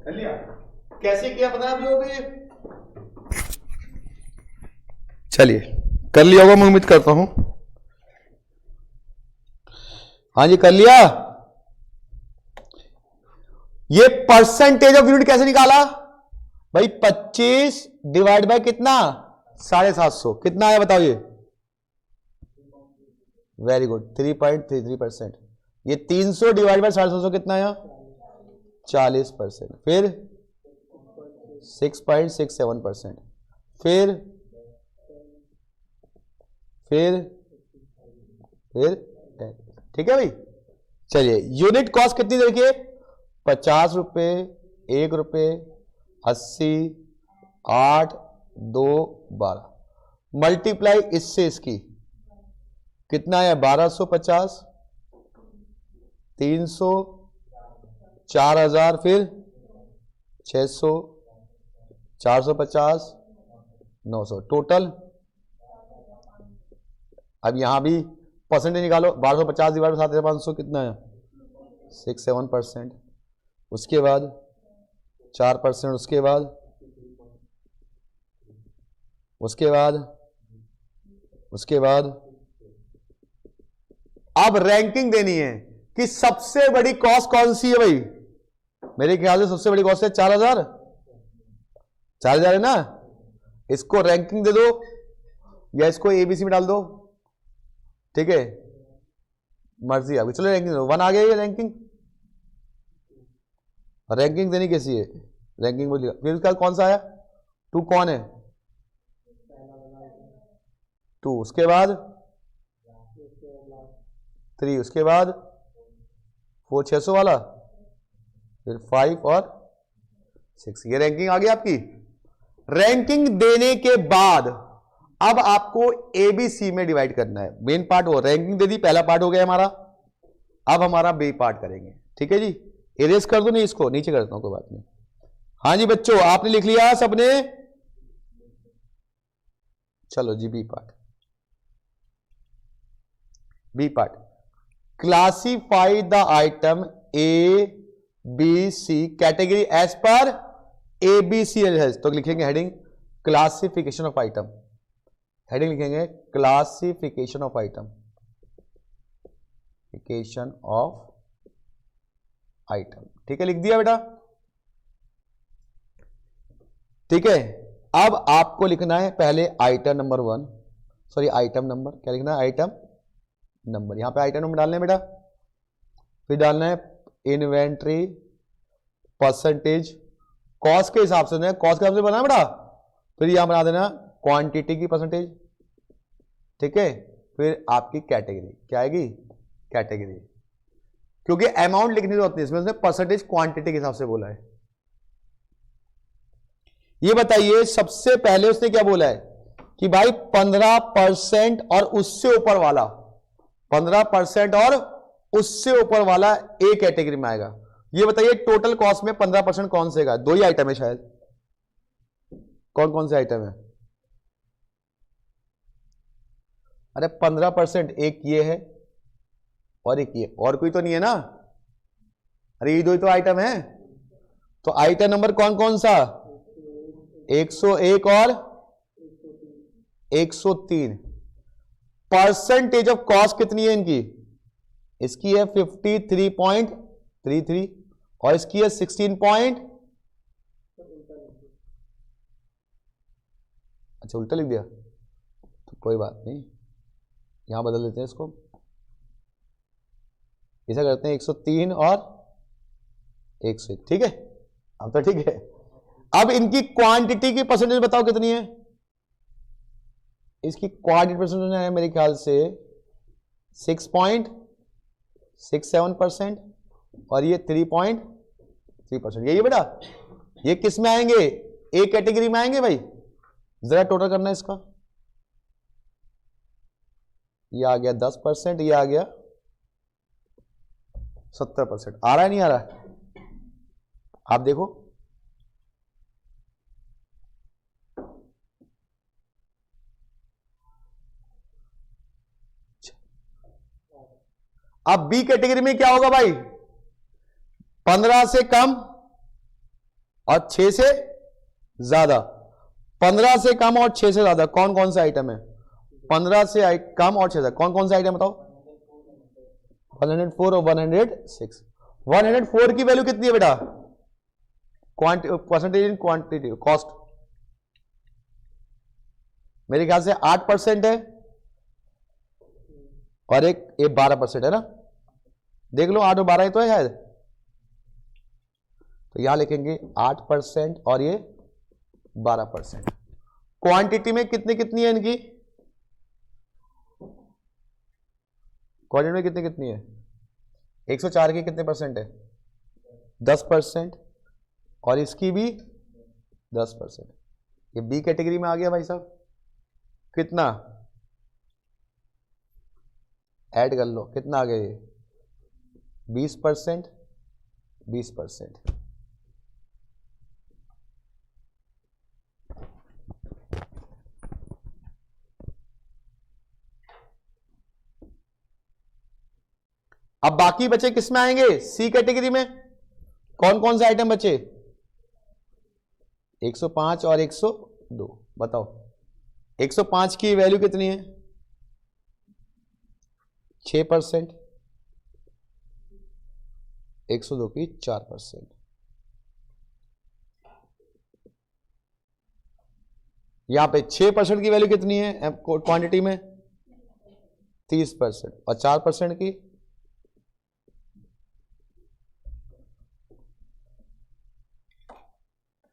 कर लिया कैसे किया पता है आप लोगों को? चलिए कर लिया होगा मैं उम्मीद करता हूं। हाँ जी कर लिया। ये परसेंटेज ऑफ यूनिट कैसे निकाला भाई? 25 डिवाइड बाय कितना 750 कितना आया बताओ ये? Very good 3.33%। ये 300 डिवाइड बाय 750 कितना आया? 40%। फिर 6.67%। फिर ठीक है भाई। चलिए यूनिट कॉस्ट कितनी देखिए 50 रुपए 1 रुपए 80 8 2 12 मल्टीप्लाई इससे इसकी कितना है 1250 300 4000 फिर 600 450 900 टोटल। अब यहां भी परसेंटेज निकालो 1250 डिवाइड 7500 कितना है 6-7%। उसके बाद 4%। उसके बाद अब रैंकिंग देनी है कि सबसे बड़ी कॉस्ट कौन सी है भाई? मेरे ख्याल से सबसे बड़ी कॉस्ट है 4000 है ना। इसको रैंकिंग दे दो या इसको एबीसी में डाल दो, ठीक है मर्जी आपकी। चलो रैंकिंग दो 1 आ गया ये रैंकिंग देनी कैसी है? रैंकिंग बोलिएगा। फिर उसका कौन सा आया 2 कौन है 2। उसके बाद 3, उसके बाद 4 600 वाला, फिर 5 और 6। ये रैंकिंग आ गई आपकी। रैंकिंग देने के बाद अब आपको ABC में डिवाइड करना है। मेन पार्ट वो रैंकिंग दे दी, पहला पार्ट हो गया हमारा। अब हमारा बी पार्ट करेंगे, ठीक है जी। इरेज कर दो, नहीं इसको नीचे करता हूं, कोई बात नहीं। हाँ जी बच्चों, आपने लिख लिया सबने? चलो जी, B part. B part, classify the item ABC category as per ABC है। तो लिखेंगे heading classification of item. Heading लिखेंगे classification of item, classification of item. ठीक है, लिख दिया बेटा? ठीक है। अब आपको लिखना है पहले item number 1, sorry item number, क्या लिखना है? Item number. यहां पे आइटम नंबर डालना है बेटा, फिर डालना है इन्वेंट्री परसेंटेज, कॉस्ट के हिसाब से, कॉस्ट के हिसाब से बना बेटा। फिर यहां बना देना क्वांटिटी की परसेंटेज, ठीक है। फिर आपकी कैटेगरी क्या आएगी? कैटेगरी, क्योंकि अमाउंट लिखनी होती है इसमें, उसने परसेंटेज क्वांटिटी के हिसाब से बोला है। ये बताइए, सबसे पहले उसने क्या बोला है कि भाई 15% और उससे ऊपर वाला, 15% और उससे ऊपर वाला ए कैटेगरी में आएगा। ये बताइए टोटल कॉस्ट में 15% कौन से का? 2 ही आइटम है शायद। कौन कौन से आइटम है? अरे 15%, एक ये है और एक ये, और कोई तो नहीं है ना? अरे ये 2 ही तो आइटम है। तो आइटम नंबर कौन कौन सा? 101 और 103। परसेंटेज ऑफ कॉस्ट कितनी है इनकी? इसकी है 53.33 और इसकी है 16 अच्छा उल्टा लिख दिया, तो कोई बात नहीं, यहां बदल देते हैं इसको। ऐसा करते हैं 103 और 101, ठीक है। अब तो ठीक है। अब इनकी क्वांटिटी की परसेंटेज बताओ कितनी है? इसकी क्वांटिटी परसेंटेज है मेरे ख्याल से 6.67% और ये 3.3%। यही है बेटा। ये किस में आएंगे? ए कैटेगरी में आएंगे भाई। जरा टोटल करना है इसका। ये आ गया 10%, ये आ गया 70%। आ रहा है नहीं आ रहा? आप देखो, अब बी कैटेगरी में क्या होगा भाई? 15 से कम और 6 से ज्यादा। 15 से कम और 6 से ज्यादा कौन कौन सा आइटम है? 15 से कम और 6 से कौन कौन सा आइटम बताओ? 104 और 106। 104 की वैल्यू कितनी है बेटा? परसेंटेज इन क्वांटिटी कॉस्ट, मेरे ख्याल से 8% है और एक 12% है ना? देख लो, 8 और 12 तो है शायद। तो यहां लिखेंगे 8% और ये 12%। क्वांटिटी में कितनी कितनी है इनकी? क्वांटिटी में कितनी कितनी है? 104 की कितने परसेंट है? 10%। और इसकी भी 10%। ये बी कैटेगरी में आ गया भाई साहब। कितना ऐड कर लो, कितना आ गया ये? 20%, 20%। अब बाकी बचे किस में आएंगे? सी कैटेगरी में। कौन कौन से आइटम बचे? 105 और 102। बताओ 105 की वैल्यू कितनी है? 6%। 102 की 4%। यहां पे 6% की वैल्यू कितनी है क्वांटिटी में? 30%। और 4% की?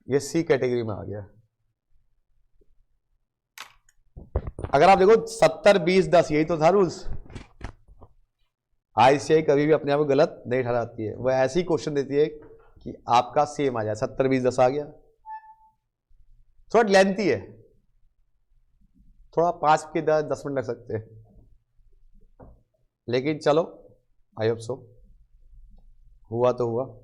ये सी कैटेगरी में आ गया। अगर आप देखो 70 20 10, यही तो था रूल्स। आईसीआई कभी भी अपने आप को गलत नहीं ठहराती है, वह ऐसी क्वेश्चन देती है कि आपका सेम आ जाए, 70 20 10 आ गया। थोड़ा लेंथी है, थोड़ा 5 के 10 मिनट लग सकते हैं, लेकिन चलो आई होप सो, हुआ तो हुआ।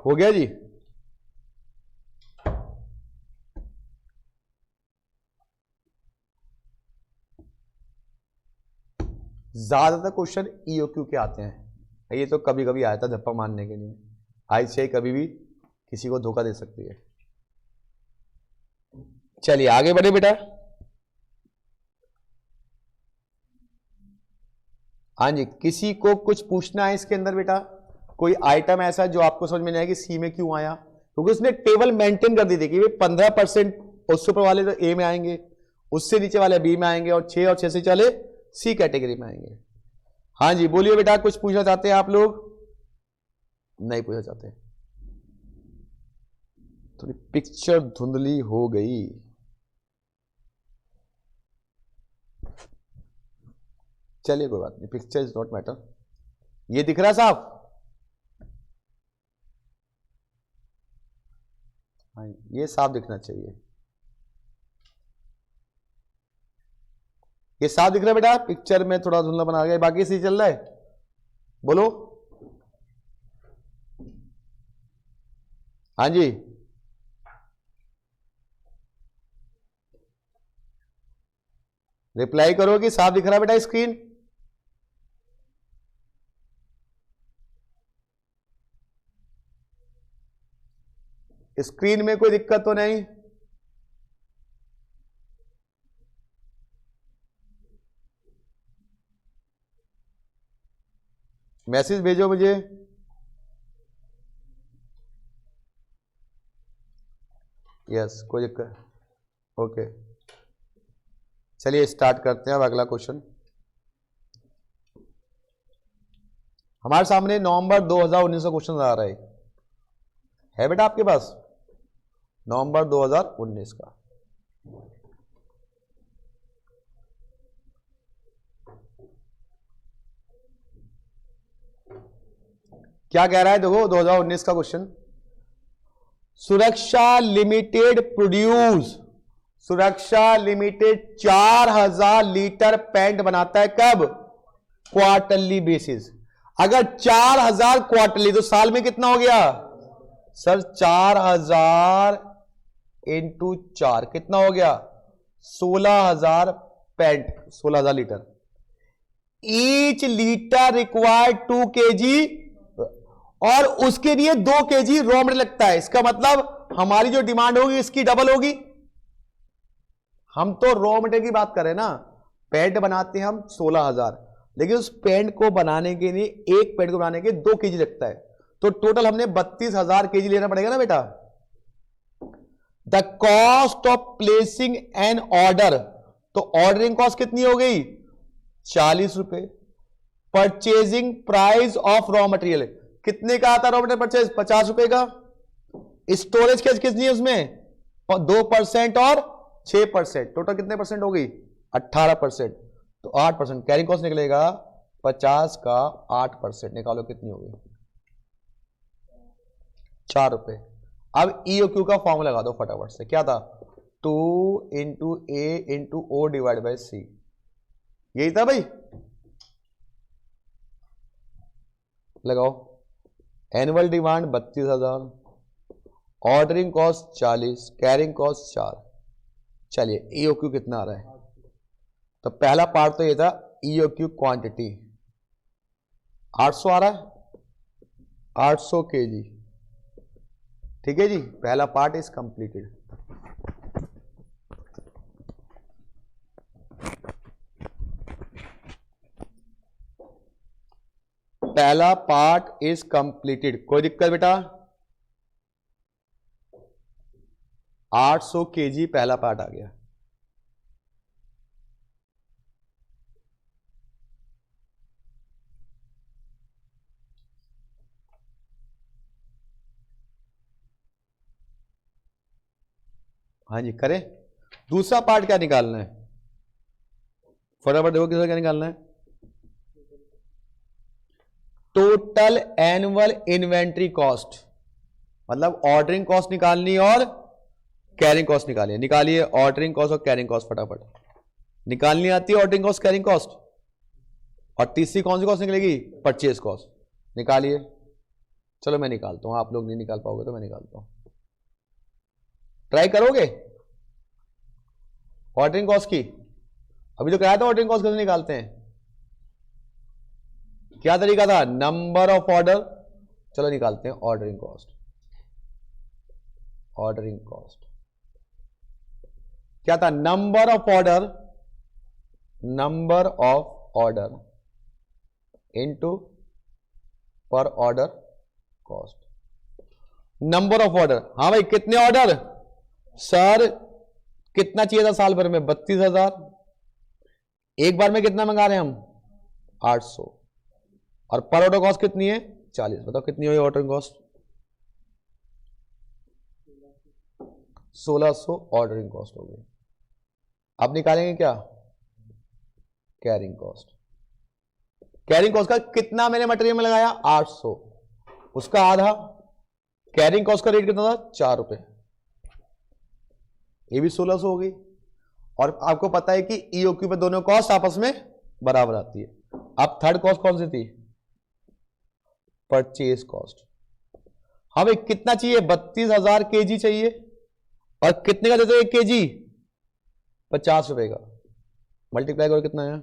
हो गया जी। ज्यादातर क्वेश्चन ईओक्यू के आते हैं, ये तो कभी कभी आया था धप्पा मारने के लिए। आईसीआई कभी भी किसी को धोखा दे सकती है। चलिए आगे बढ़े बेटा। हाँ जी, किसी को कुछ पूछना है इसके अंदर बेटा? कोई आइटम ऐसा जो आपको समझ में नहीं आया कि सी में क्यों आया? क्योंकि उसने टेबल मेंटेन कर दी थी कि 15% उससे ऊपर वाले तो ए में आएंगे, उससे नीचे वाले बी में आएंगे, और 6 और 6 से चले सी कैटेगरी में आएंगे। हाँ जी बोलिए बेटा, कुछ पूछना चाहते हैं आप लोग? नहीं पूछना चाहते? थोड़ी पिक्चर धुंधली हो गई। चलिए कोई बात नहीं, पिक्चर इज नॉट मैटर। ये दिख रहा है साहब? हाँ ये साफ दिखना चाहिए, ये साफ दिख रहा है बेटा? पिक्चर में थोड़ा धुंधला बना गया, बाकी सही चल रहा है? बोलो। हाँ जी रिप्लाई करो कि साफ दिख रहा है बेटा स्क्रीन? स्क्रीन में कोई दिक्कत तो नहीं? मैसेज भेजो मुझे। यस कोई दिक्कत? ओके चलिए स्टार्ट करते हैं अब अगला क्वेश्चन। हमारे सामने नवंबर 2019 का क्वेश्चन आ रहा है बेटा आपके पास? नवंबर 2019 का। क्या कह रहा है देखो 2019 का क्वेश्चन। सुरक्षा लिमिटेड प्रोड्यूस, सुरक्षा लिमिटेड 4000 लीटर पेंट बनाता है, कब? Quarterly basis. अगर 4000 क्वार्टरली तो साल में कितना हो गया सर? 4000 इंटू 4 कितना हो गया? 16000 paint, 16000 litre. Each litre required 2 kg, और उसके लिए 2 kg रॉ मटेरियल लगता है। इसका मतलब हमारी जो डिमांड होगी इसकी डबल होगी। हम तो रॉ मटेरियल की बात करें ना, पेंट बनाते हैं हम 16000, लेकिन उस पेंट को बनाने के लिए, एक पेंट को बनाने के 2 kg लगता है, तो टोटल हमने 32000 kg लेना पड़ेगा ना बेटा। The cost of placing an order, तो ऑर्डरिंग कॉस्ट कितनी हो गई? 40 रुपए। Purchasing price of raw material, कितने का आता है रॉ मटेरियल परचेज? 50 रुपए का। स्टोरेज कैसे कितनी है उसमें? 2% और 6%, टोटल कितने परसेंट हो गई? 18%। तो 8% कैरिंग कॉस्ट निकलेगा 50 का 8%, निकालो कितनी होगी? 4 रुपए। अब ईओक्यू का फॉर्मूला लगा दो फटाफट से, क्या था? 2 into A into O divide by C, यही था भाई। लगाओ। Annual demand 32000, ordering cost 40, carrying cost 4। चलिए ईओक्यू कितना आ रहा है? तो पहला पार्ट तो ये था ईओक्यू क्वांटिटी, 800 आ रहा है, 800 kg। ठीक है जी, पहला पार्ट इज कंप्लीटेड। पहला पार्ट इज कंप्लीटेड, कोई दिक्कत बेटा? 800 kg पहला पार्ट आ गया। हाँ जी करें। दूसरा पार्ट क्या निकालना है? फटाफट देखो किसका क्या निकालना है। टोटल एनुअल इन्वेंट्री कॉस्ट, मतलब ऑर्डरिंग कॉस्ट निकालनी और कैरिंग कॉस्ट निकालिए। निकालिए ऑर्डरिंग कॉस्ट और कैरिंग कॉस्ट, फटाफट निकालनी आती है ऑर्डरिंग कॉस्ट कैरिंग कॉस्ट। और तीसरी कौन सी कॉस्ट निकलेगी? Purchase cost. निकालिए। चलो मैं निकालता हूं, आप लोग नहीं निकाल पाओगे तो मैं निकालता हूं। ट्राई करोगे ऑर्डरिंग कॉस्ट की? अभी तो कराया था ऑर्डरिंग कॉस्ट कैसे निकालते हैं, क्या तरीका था? Number of order. चलो निकालते हैं ऑर्डरिंग कॉस्ट। ऑर्डरिंग कॉस्ट क्या था? Number of order, number of order into per order cost. Number of order, हाँ भाई कितने ऑर्डर सर? कितना चाहिए था साल भर में? 32,000। एक बार में कितना मंगा रहे हैं हम? 800। और पर ऑर्डर कॉस्ट कितनी है? 40। बताओ कितनी हुई ऑर्डर कॉस्ट? 1600 ऑर्डरिंग कॉस्ट हो गई। अब निकालेंगे क्या? Carrying cost. कैरिंग कॉस्ट का कितना मैंने मटेरियल में लगाया? 800, उसका आधा। कैरिंग कॉस्ट का रेट कितना था? 4 रुपए। ये भी 1600 हो गई। और आपको पता है कि ईओक्यू पे दोनों कॉस्ट आपस में बराबर आती है। अब थर्ड कॉस्ट कौन सी थी? Purchase cost. हाँ भाई कितना चाहिए? 32,000 kg चाहिए। और कितने का देते हो 1 kg? 50 रुपए का। मल्टीप्लाई करो कितना है?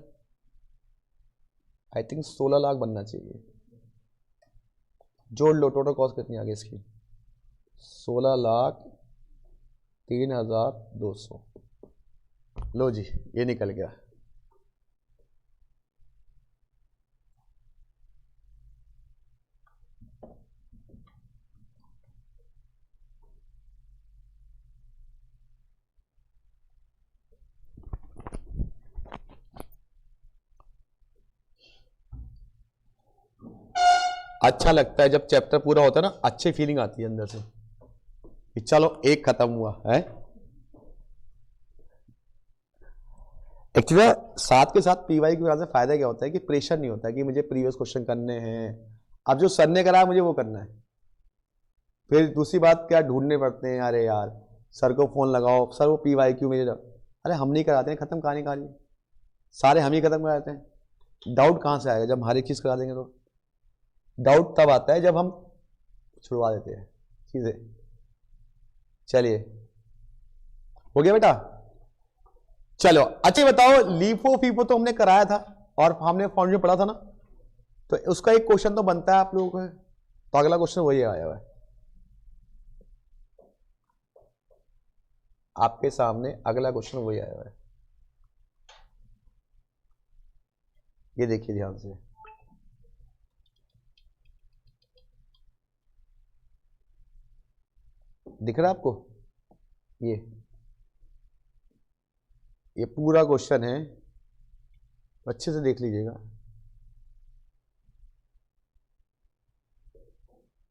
आई थिंक 16 लाख बनना चाहिए। जोड़ लो टोटल कॉस्ट कितनी आ गई इसकी? 16,03,200। लो जी ये निकल गया। अच्छा लगता है जब चैप्टर पूरा होता है ना, अच्छी फीलिंग आती है अंदर से कि चलो एक खत्म हुआ है। एक्चुअली साथ के साथ पीवाई की वजह से फायदा क्या होता है कि प्रेशर नहीं होता है कि मुझे प्रीवियस क्वेश्चन करने हैं। अब जो सर ने कराया मुझे वो करना है। फिर दूसरी बात क्या ढूंढने पड़ते हैं, अरे यार सर को फोन लगाओ, सर वो पीवाई क्यू मेरे, अरे हम नहीं कराते हैं, खत्म कहानी कहानी, सारे हम ही खत्म कराते हैं। डाउट कहाँ से आएगा जब हर एक चीज करा देंगे? तो डाउट तब आता है जब हम छुड़वा देते हैं चीजें। चलिए हो गया बेटा? चलो अच्छा बताओ, लीफो फीफो तो हमने कराया था और हमने फाउंडेशन पढ़ा था ना, तो उसका एक क्वेश्चन तो बनता है आप लोगों को। तो अगला क्वेश्चन वही आया हुआ है आपके सामने, अगला क्वेश्चन वही आया हुआ है। ये देखिए ध्यान से, दिख रहा है आपको? ये पूरा क्वेश्चन है, अच्छे से देख लीजिएगा,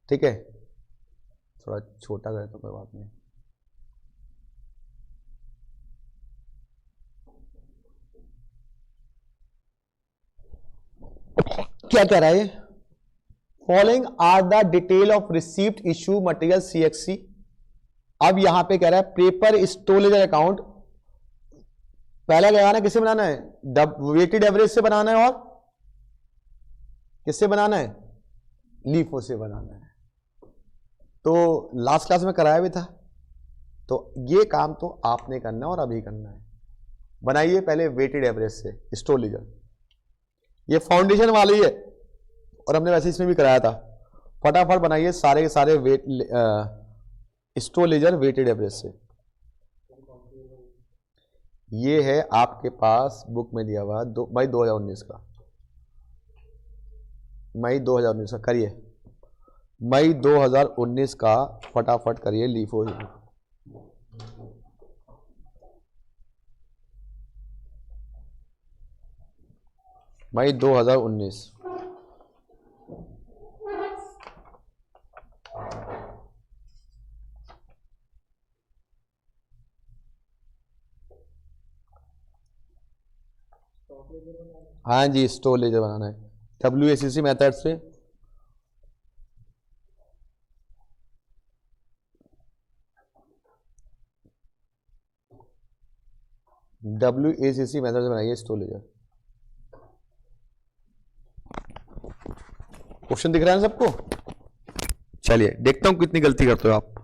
ठीक है? थोड़ा छोटा करे तो कोई बात नहीं। क्या कह रहा है? Following are the detail of received issue material CXC। अब यहां पे कह रहा है पेपर स्टोरेज अकाउंट पहले लगाना, किसे बनाना है? वेटेड एवरेज से बनाना है और किससे बनाना है? लीफो से बनाना है। तो लास्ट क्लास में कराया भी था, तो ये काम तो आपने करना है और अभी करना है। बनाइए पहले वेटेड एवरेज से स्टोरेज। ये फाउंडेशन वाली है और हमने वैसे इसमें भी कराया था। फटाफट बनाइए सारे के सारे वेट स्टोरेज वेटेड एवरेज से। ये है आपके पास बुक में दिया हुआ भाई 2019 का। मई 2019 का करिए, मई 2019 का फटाफट करिए, लीफो ही। मई 2019। हाँ जी, स्टोर लेजर बनाना है WACC मेथड से। WACC मेथड से बनाइए स्टोर लेजर। क्वेश्चन दिख रहा है सबको? चलिए देखता हूं कितनी गलती करते हो आप।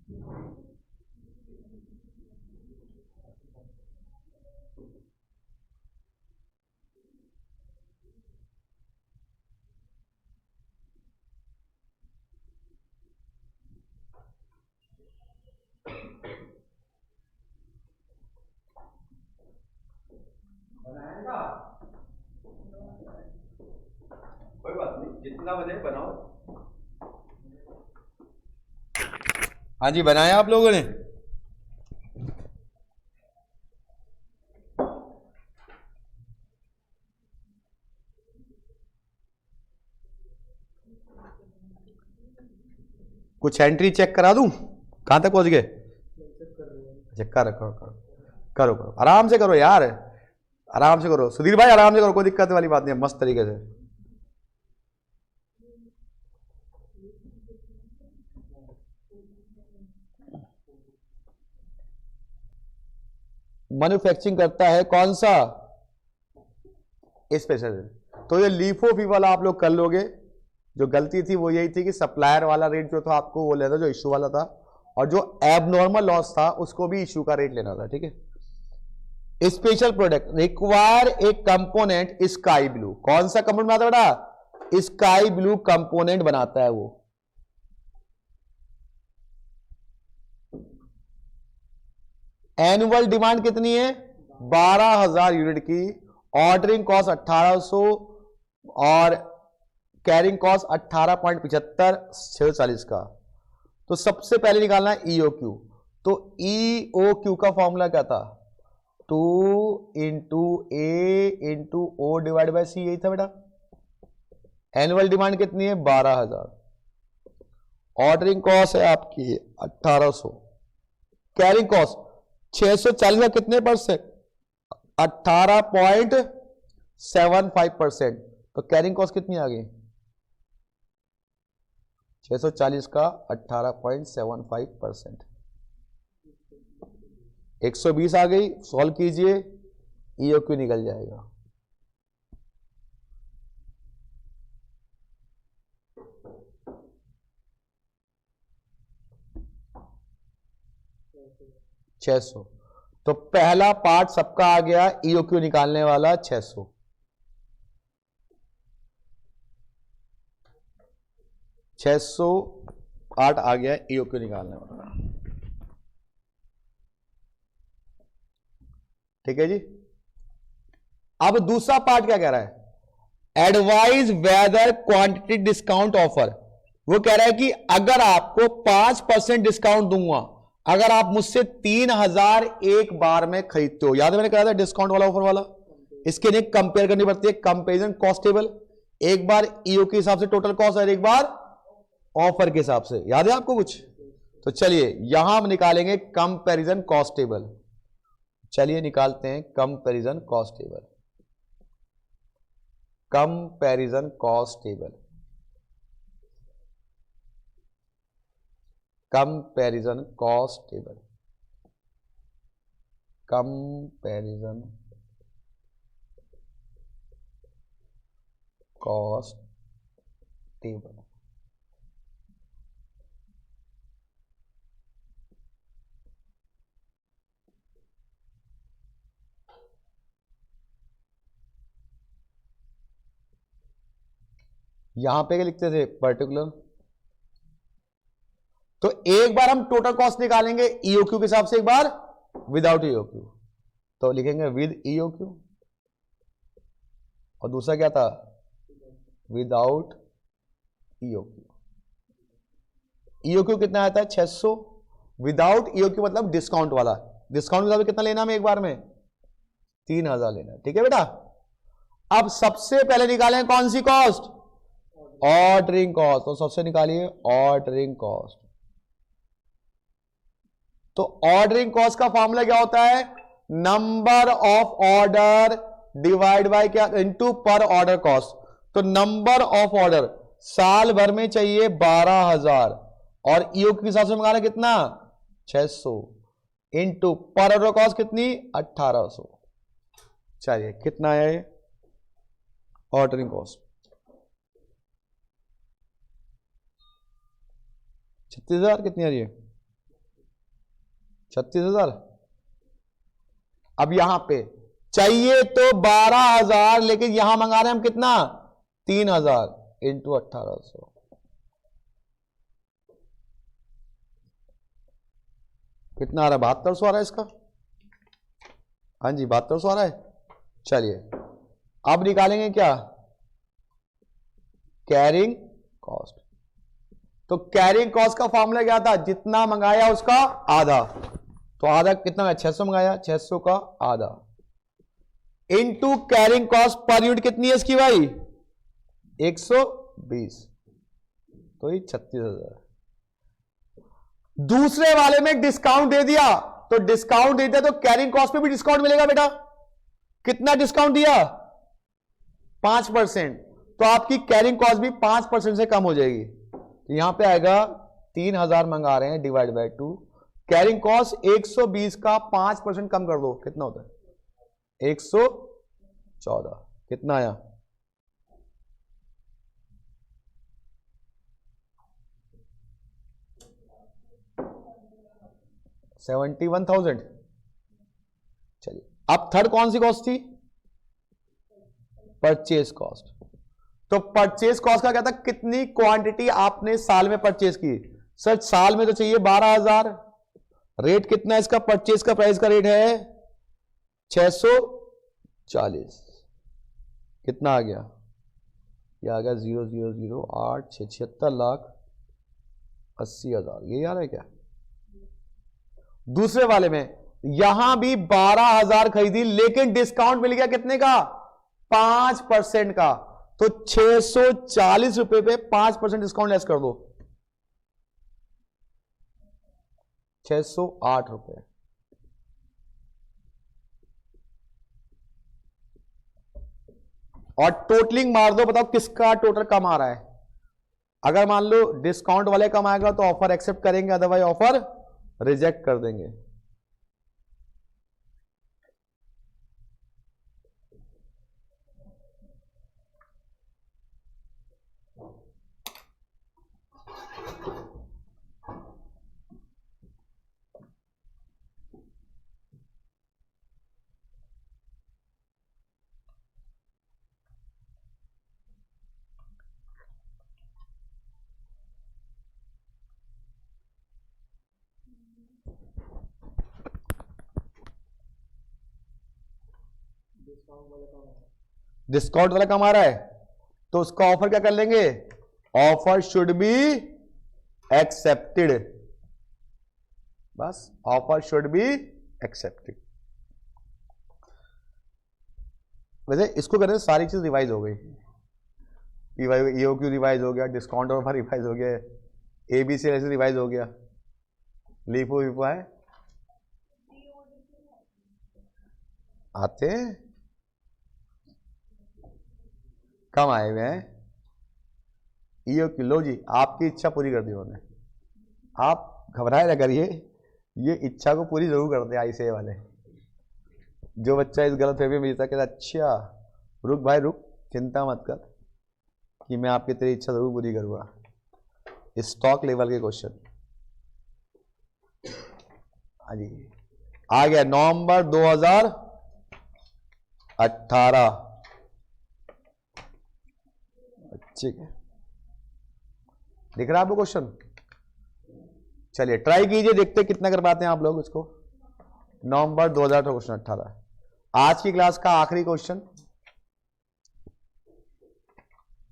कोई बात नहीं, जितना बने बनाओ। हाँ जी, बनाया आप लोगों ने? कुछ एंट्री चेक करा दूं? कहां तक पहुंच गए? चेक कर करो करो करो करो, आराम से करो यार, आराम से करो सुधीर भाई, आराम से करो, कोई दिक्कत वाली बात नहीं है, मस्त तरीके से। मैन्युफैक्चरिंग करता है कौन सा? स्पेशल। तो ये लीफो फी वाला आप लोग कर लोगे। जो गलती थी वो यही थी कि सप्लायर वाला रेट जो था आपको वो लेना था, जो इशू वाला था, और जो एबनॉर्मल लॉस था उसको भी इशू का रेट लेना था, ठीक है। Special product require a component sky blue, कौन सा कंपोनेंट बनाता है बेटा? स्काई ब्लू कंपोनेंट बनाता है वो। एनुअल डिमांड कितनी है? 12,000 यूनिट की। ऑर्डरिंग कॉस्ट 1800 और कैरिंग कॉस्ट 18.75, 640 का। तो सबसे पहले निकालना है ईओक्यू। तो ईओक्यू का फॉर्मूला क्या था? 2 into A into O divide by C, यही था बेटा। एनुअल डिमांड कितनी है? 12,000। ऑर्डरिंग कॉस्ट है आपकी 1800। कैरिंग कॉस्ट 640 का कितने परसेंट? 18.75%। तो कैरिंग कॉस्ट कितनी आ गई? 640 का 18.75%, 120 आ गई। सॉल्व कीजिए, ईओक्यू निकल जाएगा। $600। तो पहला पार्ट सबका आ गया, ईओक्यू निकालने वाला 600। $608 आ गया ईओक्यू निकालने वाला, ठीक है जी। अब दूसरा पार्ट क्या कह रहा है? Advise whether quantity discount offer. वो कह रहा है कि अगर आपको 5% डिस्काउंट दूंगा अगर आप मुझसे 3,000 एक बार में खरीदते हो। याद है मैंने कहा था डिस्काउंट वाला ऑफर वाला, इसके लिए कंपेयर करनी पड़ती है, कंपेरिजन कॉस्ट टेबल। एक बार ईओ के हिसाब से टोटल कॉस्ट और एक बार ऑफर के हिसाब से। याद है आपको कुछ? तो चलिए यहां हम निकालेंगे कंपेरिजन कॉस्ट टेबल। चलिए निकालते हैं comparison cost table. Comparison cost table, comparison cost table, comparison cost table. यहां पे क्या लिखते थे? पर्टिकुलर। तो एक बार हम टोटल कॉस्ट निकालेंगे ईओक्यू के हिसाब से, एक बार विदाउट ईओक्यू। तो लिखेंगे विद ईओक्यू, और दूसरा क्या था? Without EOQ. ईओक्यू कितना आता है? 600। विदाउट ईओक्यू मतलब डिस्काउंट वाला। डिस्काउंट के हिसाब से कितना लेना हमें एक बार में? 3,000 लेना, ठीक है बेटा। अब सबसे पहले निकालें कौन सी कॉस्ट? Ordering cost. तो सबसे निकालिए ऑर्डरिंग कॉस्ट। तो ऑर्डरिंग कॉस्ट का फॉर्मूला क्या होता है? Number of order divide by क्या? Into per order cost. तो नंबर ऑफ ऑर्डर साल भर में चाहिए 12,000 और ईओ के हिसाब से मंगाना कितना? 600 इनटू पर ऑर्डर कॉस्ट कितनी? 1800। चलिए कितना है ऑर्डरिंग कॉस्ट? 36,000 कितनी आ रही है? 36,000। अब यहां पे चाहिए तो 12,000, लेकिन यहां मंगा रहे हैं हम कितना, 3,000 इंटू 1800, कितना आ रहा है, 7200 आ रहा है इसका। हाँ जी 7200 आ रहा है। चलिए अब निकालेंगे क्या, कैरिंग कॉस्ट। तो कैरिंग कॉस्ट का फॉर्मूला क्या था, जितना मंगाया उसका आधा। तो आधा कितना, 600 मंगाया, 600 का आधा into carrying cost per unit कितनी है इसकी भाई, 120, तो ये 36,000। दूसरे वाले में डिस्काउंट दे दिया, तो डिस्काउंट दे दिया तो कैरिंग कॉस्ट पे भी डिस्काउंट मिलेगा बेटा। कितना डिस्काउंट दिया, 5%। तो आपकी कैरिंग कॉस्ट भी 5% से कम हो जाएगी। तो यहां पे आएगा 3,000 मंगा रहे हैं डिवाइड बाय 2, कैरिंग कॉस्ट 120 का 5% कम कर दो, कितना होता है 114। कितना आया, 71,000। चलिए अब थर्ड कौन सी कॉस्ट थी, परचेज कॉस्ट। तो परचेज कॉस्ट का क्या था, कितनी क्वांटिटी आपने साल में परचेज की। सर साल में तो चाहिए 12,000, रेट कितना है इसका, परचेज का प्राइस का रेट है 640। कितना आ गया, ये आ गया 0,008 76,80,000, यही आ रहा है क्या। दूसरे वाले में यहां भी 12,000 खरीदी, लेकिन डिस्काउंट मिल गया कितने का, 5% का। तो 640 रुपए पे 5% डिस्काउंट लेस कर दो, 608 रुपए। और टोटलिंग मार दो, बताओ किसका टोटल कम आ रहा है। अगर मान लो डिस्काउंट वाले कम आएगा तो ऑफर एक्सेप्ट करेंगे, अदरवाइज ऑफर रिजेक्ट कर देंगे। डिस्काउंट वाला कम आ रहा है तो उसका ऑफर क्या कर लेंगे, ऑफर शुड बी एक्सेप्टेड, बस ऑफर शुड बी एक्सेप्टेड। वैसे इसको करने से सारी चीज रिवाइज हो गई, ईओक्यू रिवाइज हो गया, डिस्काउंट ऑफर रिवाइज हो गया, एबीसी ऐसे रिवाइज हो गया, लीफो विफो है आते कम आए हुए हैं। ईओक्यू लो जी, आपकी इच्छा पूरी कर दी उन्होंने, आप घबराए ना करिए, ये इच्छा को पूरी जरूर कर दे आईसीए वाले। जो बच्चा इस गलत फहमी में कहता अच्छा रुक भाई रुक, चिंता मत कर कि मैं आपकी तेरी इच्छा जरूर पूरी करूंगा। स्टॉक लेवल के क्वेश्चन हाँ जी आ गया, नवंबर 2018, ठीक है दिख रहा है आपको क्वेश्चन। चलिए ट्राई कीजिए, देखते कितना कर पाते हैं आप लोग इसको। नवंबर 2018 क्वेश्चन 18, आज की क्लास का आखिरी क्वेश्चन,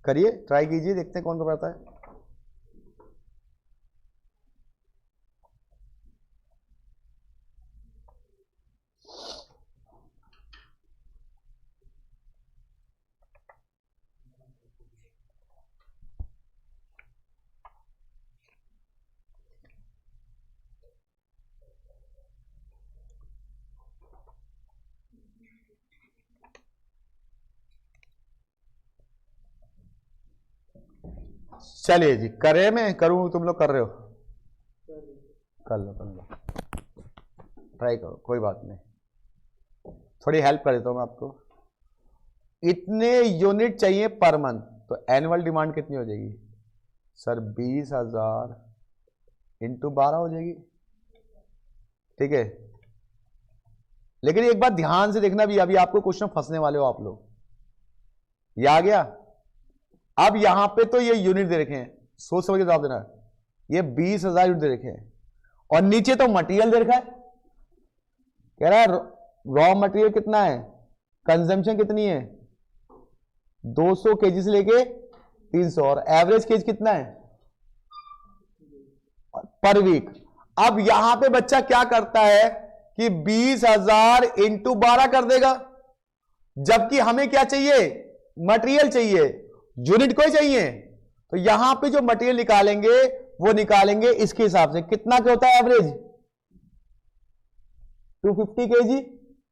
करिए ट्राई कीजिए, देखते हैं कौन कर पाता है। चलिए जी, करे मैं करूं, तुम लोग कर रहे हो, कर लो ट्राई करो, कोई बात नहीं, थोड़ी हेल्प कर देता हूं मैं आपको। इतने यूनिट चाहिए पर मंथ, तो एनुअल डिमांड कितनी हो जाएगी सर, 20,000 इंटू 12 हो जाएगी, ठीक है, लेकिन एक बात ध्यान से देखना भी, अभी आपको क्वेश्चन फंसने वाले हो आप लोग, ये आ गया। अब यहां पे तो ये यूनिट दे रखे हैं, सोच समझ के जवाब देना, ये 20,000 यूनिट दे रखे हैं, और नीचे तो मटेरियल दे रखा है, कह रहा है रॉ मटेरियल कितना है, कंजम्पशन कितनी है 200 केजी से लेके 300, और एवरेज केज कितना है पर वीक। अब यहां पे बच्चा क्या करता है कि 20,000 इंटू 12 कर देगा, जबकि हमें क्या चाहिए, मटेरियल चाहिए, यूनिट को ही चाहिए। तो यहां पे जो मटेरियल निकालेंगे वो निकालेंगे इसके हिसाब से, कितना क्या होता है एवरेज 250 केजी,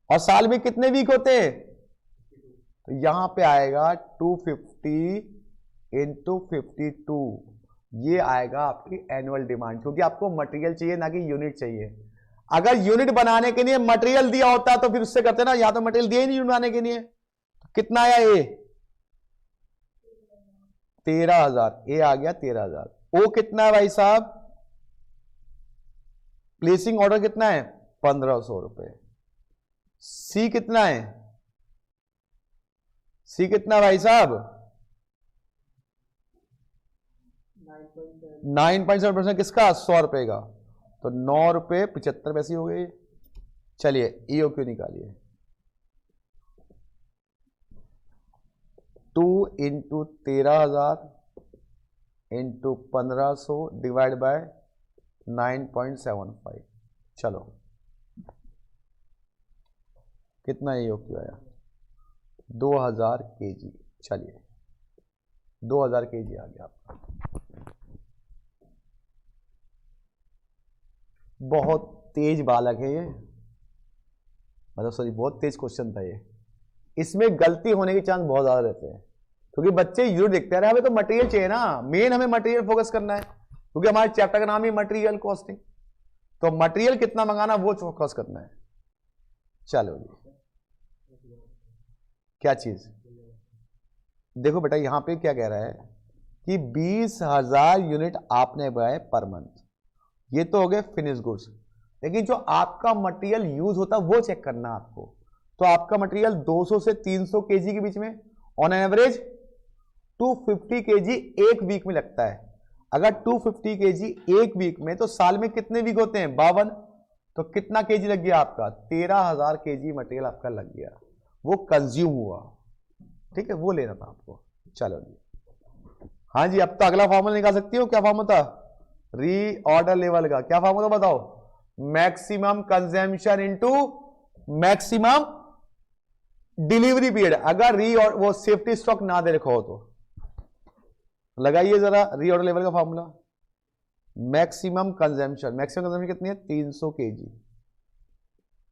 और साल में कितने वीक होते हैं, तो यहां पे आएगा 250 इंटू 52, ये आएगा आपकी एनुअल डिमांड, क्योंकि आपको मटेरियल चाहिए ना कि यूनिट चाहिए। अगर यूनिट बनाने के लिए मटेरियल दिया होता तो फिर उससे करते ना, यहां तो मटेरियल दिया ही नहीं यूनिट बनाने के लिए, तो कितना आया ये 13,000, ए आ गया 13,000। ओ कितना है भाई साहब, प्लेसिंग ऑर्डर कितना है 1,500 रुपए। सी कितना है, सी कितना भाई साहब 9.7%, किसका 100 रुपए का, तो 9 रुपए 75 पैसे हो गए। चलिए ईओक्यू निकालिए, 2 इंटू 13,000 इंटू 1,500 डिवाइड बाय 9.75, चलो कितना ईओक्यू आया 2000 केजी। चलिए 2000 केजी आ गया आपका, बहुत तेज बालक है ये, मतलब सॉरी बहुत तेज क्वेश्चन था ये, इसमें गलती होने के चांस बहुत ज्यादा रहते हैं, क्योंकि बच्चे यूनिट देखते हैं, हमें तो मटेरियल चाहिए ना, मेन हमें मटेरियल फोकस करना है, क्योंकि हमारे चैप्टर का नाम ही मटेरियल कॉस्टिंग, तो मटेरियल कितना मंगाना वो फोकस करना है। चलो जी, क्या चीज, देखो बेटा यहां पे क्या कह रहा है कि 20,000 यूनिट आपने बनाए पर मंथ, ये तो हो गए फिनिश गुड्स, लेकिन जो आपका मटेरियल यूज होता है वो चेक करना आपको। तो आपका मटेरियल 200 से 300 केजी के बीच में, ऑन एवरेज 250 केजी एक वीक में लगता है। अगर 250 केजी एक वीक में, तो साल में कितने वीक होते हैं 52, तो कितना केजी लग गया आपका 13,000 केजी मटेरियल आपका लग गया, वो कंज्यूम हुआ, ठीक है, वो लेना था आपको। चलो जी, हाँ जी, अब तो अगला फॉर्मूला निकाल सकती हो, क्या फॉर्मूला था रीऑर्डर लेवल का, क्या फॉर्मूला बताओ, maximum consumption into maximum delivery period. अगर वो सेफ्टी स्टॉक ना दे रखा हो तो लगाइए जरा रीऑर्डर लेवल का formula, maximum consumption, maximum consumption कितनी है 300 केजी,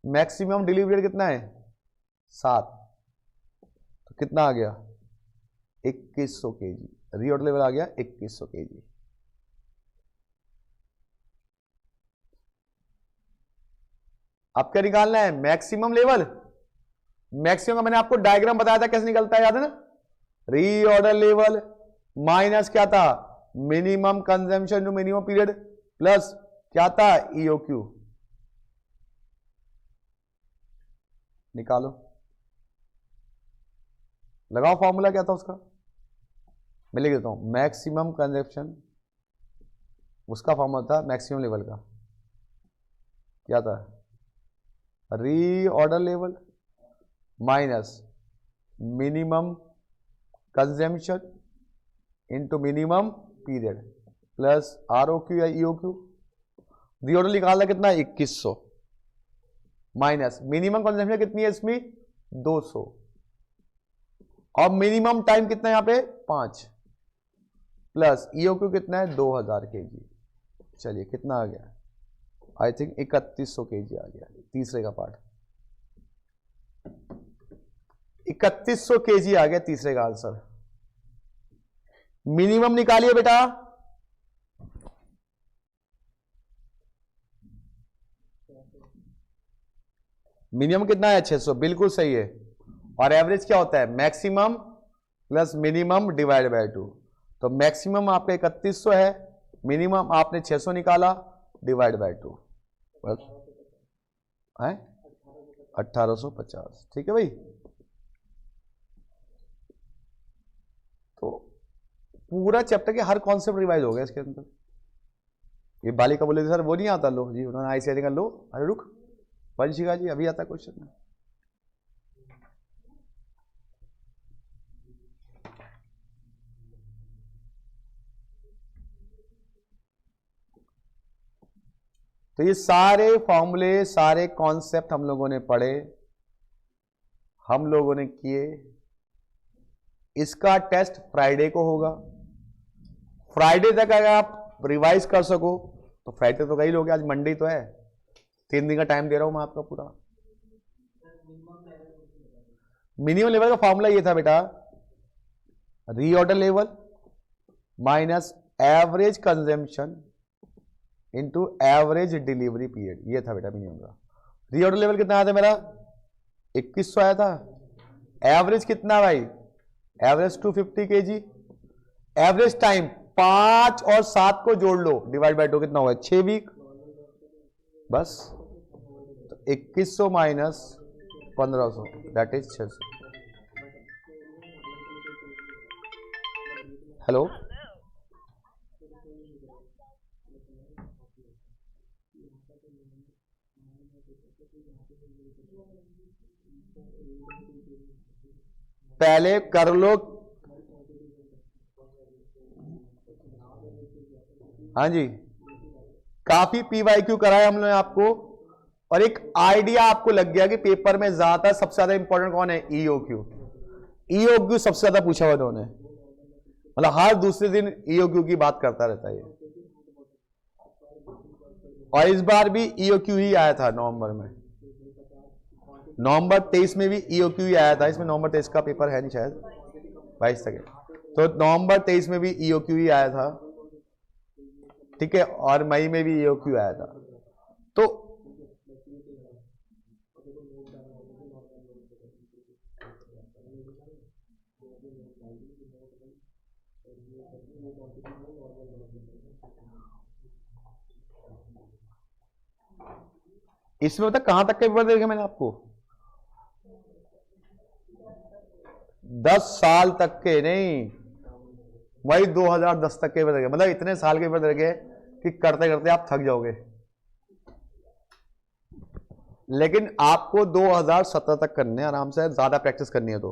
मैक्सिमम डिलीवरी पीरियड कितना है 7, तो कितना आ गया 2100 केजी, रीऑर्डर लेवल आ गया 2100 केजी। अब क्या निकालना है मैक्सिमम लेवल, मैक्सिमम का मैंने आपको डायग्राम बताया था कैसे निकलता है, याद है ना, रीऑर्डर लेवल माइनस क्या था minimum consumption to minimum period plus क्या था ईओक्यू, निकालो, लगाओ फॉर्मूला क्या था उसका, मैं लिख देता हूं, मैक्सिमम कंजम्पशन, उसका फॉर्मूला था मैक्सिमम लेवल का क्या था reorder level minus minimum consumption into minimum period plus ROQ या ईओक्यू। रीऑर्डर निकालना कितना 2100 माइनस मिनिमम कंजम्पशन कितनी है इसमें 200, और मिनिमम टाइम कितना है यहां पे 5, प्लस ईओक्यू कितना है 2000 केजी। चलिए कितना आ गया, आई थिंक 3100 केजी आ गया, तीसरे का पार्ट 3100 केजी आ गया, तीसरे का आंसर। मिनिमम निकालिए बेटा, मिनिमम कितना है 600, बिल्कुल सही है, और एवरेज क्या होता है maximum plus minimum divide by 2, तो मैक्सिमम आपका 3100 है, मिनिमम आपने 600 निकाला डिवाइड बाय 2, बस है 1850। ठीक है भाई, तो पूरा चैप्टर के हर कॉन्सेप्ट रिवाइज हो गया इसके अंदर। ये बालिका बोले सर वो नहीं आता, लो जी उन्होंने आईसीआई का, लो अरे रुक वंशिका जी अभी आता क्वेश्चन। तो ये सारे फॉर्मूले सारे कॉन्सेप्ट हम लोगों ने पढ़े, हम लोगों ने किए। इसका टेस्ट फ्राइडे को होगा। फ्राइडे तक अगर आप रिवाइज कर सको तो फ्राइडे तो कई लोग, आज मंडे तो है, 3 दिन का टाइम दे रहा हूं मैं आपका पूरा। मिनिमम लेवल का फॉर्मूला ये था बेटा, reorder level minus average consumption into average delivery period, ये था बेटा मिनिमम का। रीऑर्डर लेवल कितना आया था मेरा, 2100 आया था। एवरेज कितना भाई, एवरेज 250 kg। एवरेज टाइम 5 और 7 को जोड़ लो, डिवाइड बाय 2 कितना होगा, 6 वीक बस। तो 2100 माइनस 1500 दैट इज 600। हेलो, पहले कर लो। हाँ जी, काफी पीवाईक्यू कराया हमने आपको, और एक आइडिया आपको लग गया कि पेपर में ज्यादा सबसे ज्यादा इंपॉर्टेंट कौन है, ईओक्यू। ईओक्यू सबसे ज्यादा पूछा हुआ उन्होंने, मतलब हर दूसरे दिन ईओक्यू की बात करता रहता है। और इस बार भी ईओक्यू ही आया था नवंबर में, नवंबर 23 में भी ईओक्यू ही आया था। इसमें नवंबर 23 का पेपर है नहीं शायद, 22 तक है, तो नवंबर 23 में भी ईओक्यू ही आया था। ठीक है, और मई में भी ईओक्यू आया था। तो इसमें मतलब कहां तक के पेपर देगा मैंने आपको, 10 साल तक के नहीं, वही 2010 तक के पेपर देगा, मतलब इतने साल के पेपर देंगे कि करते करते आप थक जाओगे। लेकिन आपको 2017 तक करने आराम से, ज्यादा प्रैक्टिस करनी है तो,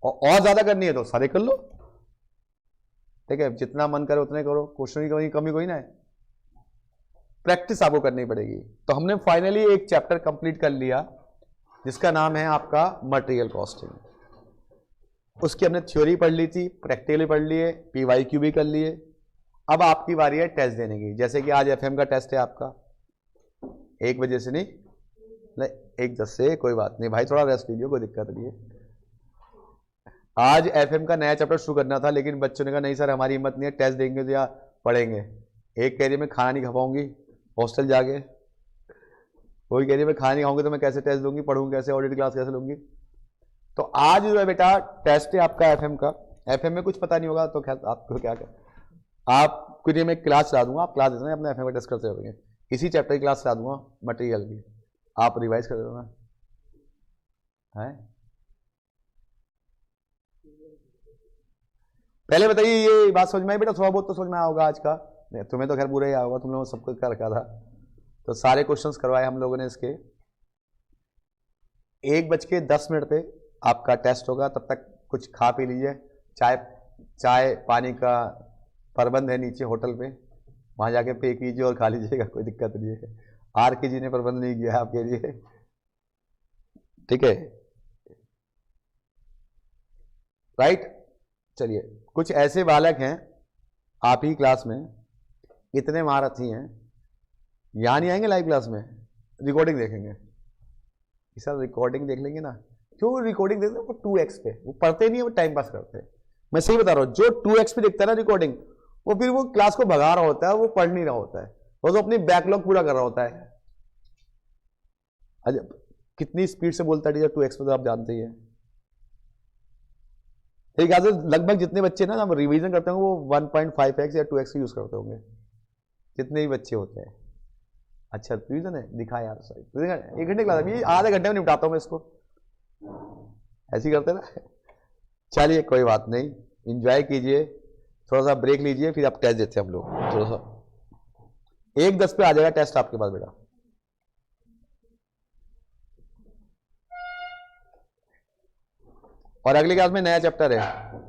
और ज्यादा करनी है तो सारे कर लो। ठीक है, जितना मन करे उतने करो, क्वेश्चन की कमी कोई ना है, प्रैक्टिस आपको करनी पड़ेगी। तो हमने फाइनली एक चैप्टर कंप्लीट कर लिया जिसका नाम है आपका मटेरियल कॉस्टिंग। उसकी हमने थ्योरी पढ़ ली थी, प्रैक्टिकली पढ़ लिए, पीवाईक्यू भी कर लिए। अब आपकी बारी है टेस्ट देने की। जैसे कि आज एफएम का टेस्ट है आपका 1 बजे से, नहीं 1:10 से, कोई बात नहीं भाई, थोड़ा रेस्ट लीजिए, कोई दिक्कत नहीं है। आज एफएम का नया चैप्टर शुरू करना था, लेकिन बच्चों ने कहा नहीं सर हमारी हिम्मत नहीं है, टेस्ट देंगे तो या पढ़ेंगे। एक कह रही मैं खाना नहीं खा पाऊंगी हॉस्टल जाके, कोई कह रही मैं खाना नहीं खाऊंगी तो मैं कैसे टेस्ट दूंगी, पढ़ूंगी कैसे, ऑडिट क्लास कैसे लूंगी। तो आज जो है बेटा टेस्ट है आपका एफएम का। एफएम में कुछ पता नहीं होगा तो खैर आपको क्या कर, आपके लिए मैं क्लास चला दूंगा, आप क्लास देना, अपना एफएम का टेस्ट करते रहेंगे। इसी चैप्टर की क्लास चला दूंगा मटेरियल की, आप रिवाइज कर देना है। पहले बताइए ये बात समझ में आई बेटा, थोड़ा बहुत तो समझ में आया होगा आज का, तुम्हें तो खैर पूरा ही आया होगा, तुम लोगों ने सब कुछ कर रखा था। तो सारे क्वेश्चंस करवाए हम लोगों ने इसके। 1:10 पे आपका टेस्ट होगा, तब तक कुछ खा पी लीजिए, चाय पानी का प्रबंध है नीचे होटल पे, वहां जाके पे कीजिए और खा लीजिएगा, कोई दिक्कत नहीं है। आर के जी ने प्रबंध नहीं किया आपके लिए, ठीक है राइट। चलिए, कुछ ऐसे बालक हैं आप ही क्लास में, इतने महारथी हैं, यहाँ नहीं आएंगे लाइव क्लास में, रिकॉर्डिंग देखेंगे। सर रिकॉर्डिंग देख लेंगे ना, क्यों रिकॉर्डिंग देखते हैं वो 2x पे, वो पढ़ते नहीं है, वो टाइम पास करते हैं। मैं सही बता रहा हूँ, जो 2x पे देखता है ना रिकॉर्डिंग, वो फिर वो क्लास को भगा रहा होता है, वो पढ़ नहीं रहा होता है, वो तो अपनी बैकलॉग पूरा कर रहा होता है। अच्छा, कितनी स्पीड से बोलता है टीचर 2x पे, तो आप जानते ही हैं। ठीक है, लगभग जितने बच्चे ना हम रिवीजन करते होंगे वो 1.5x या 2x यूज करते होंगे, जितने भी बच्चे होते हैं। अच्छा रिवीजन है, दिखा यार सॉरी, 1 घंटे क्लास अभी, आधे घंटे में निपटाता हूँ मैं इसको, ऐसे ही करते ना। चलिए कोई बात नहीं, इंजॉय कीजिए, थोड़ा सा ब्रेक लीजिए, फिर आप टेस्ट देते हैं हम लोग थोड़ा सा। 1-10 पे आ जाएगा टेस्ट आपके पास बेटा। और अगले क्लास में नया चैप्टर है।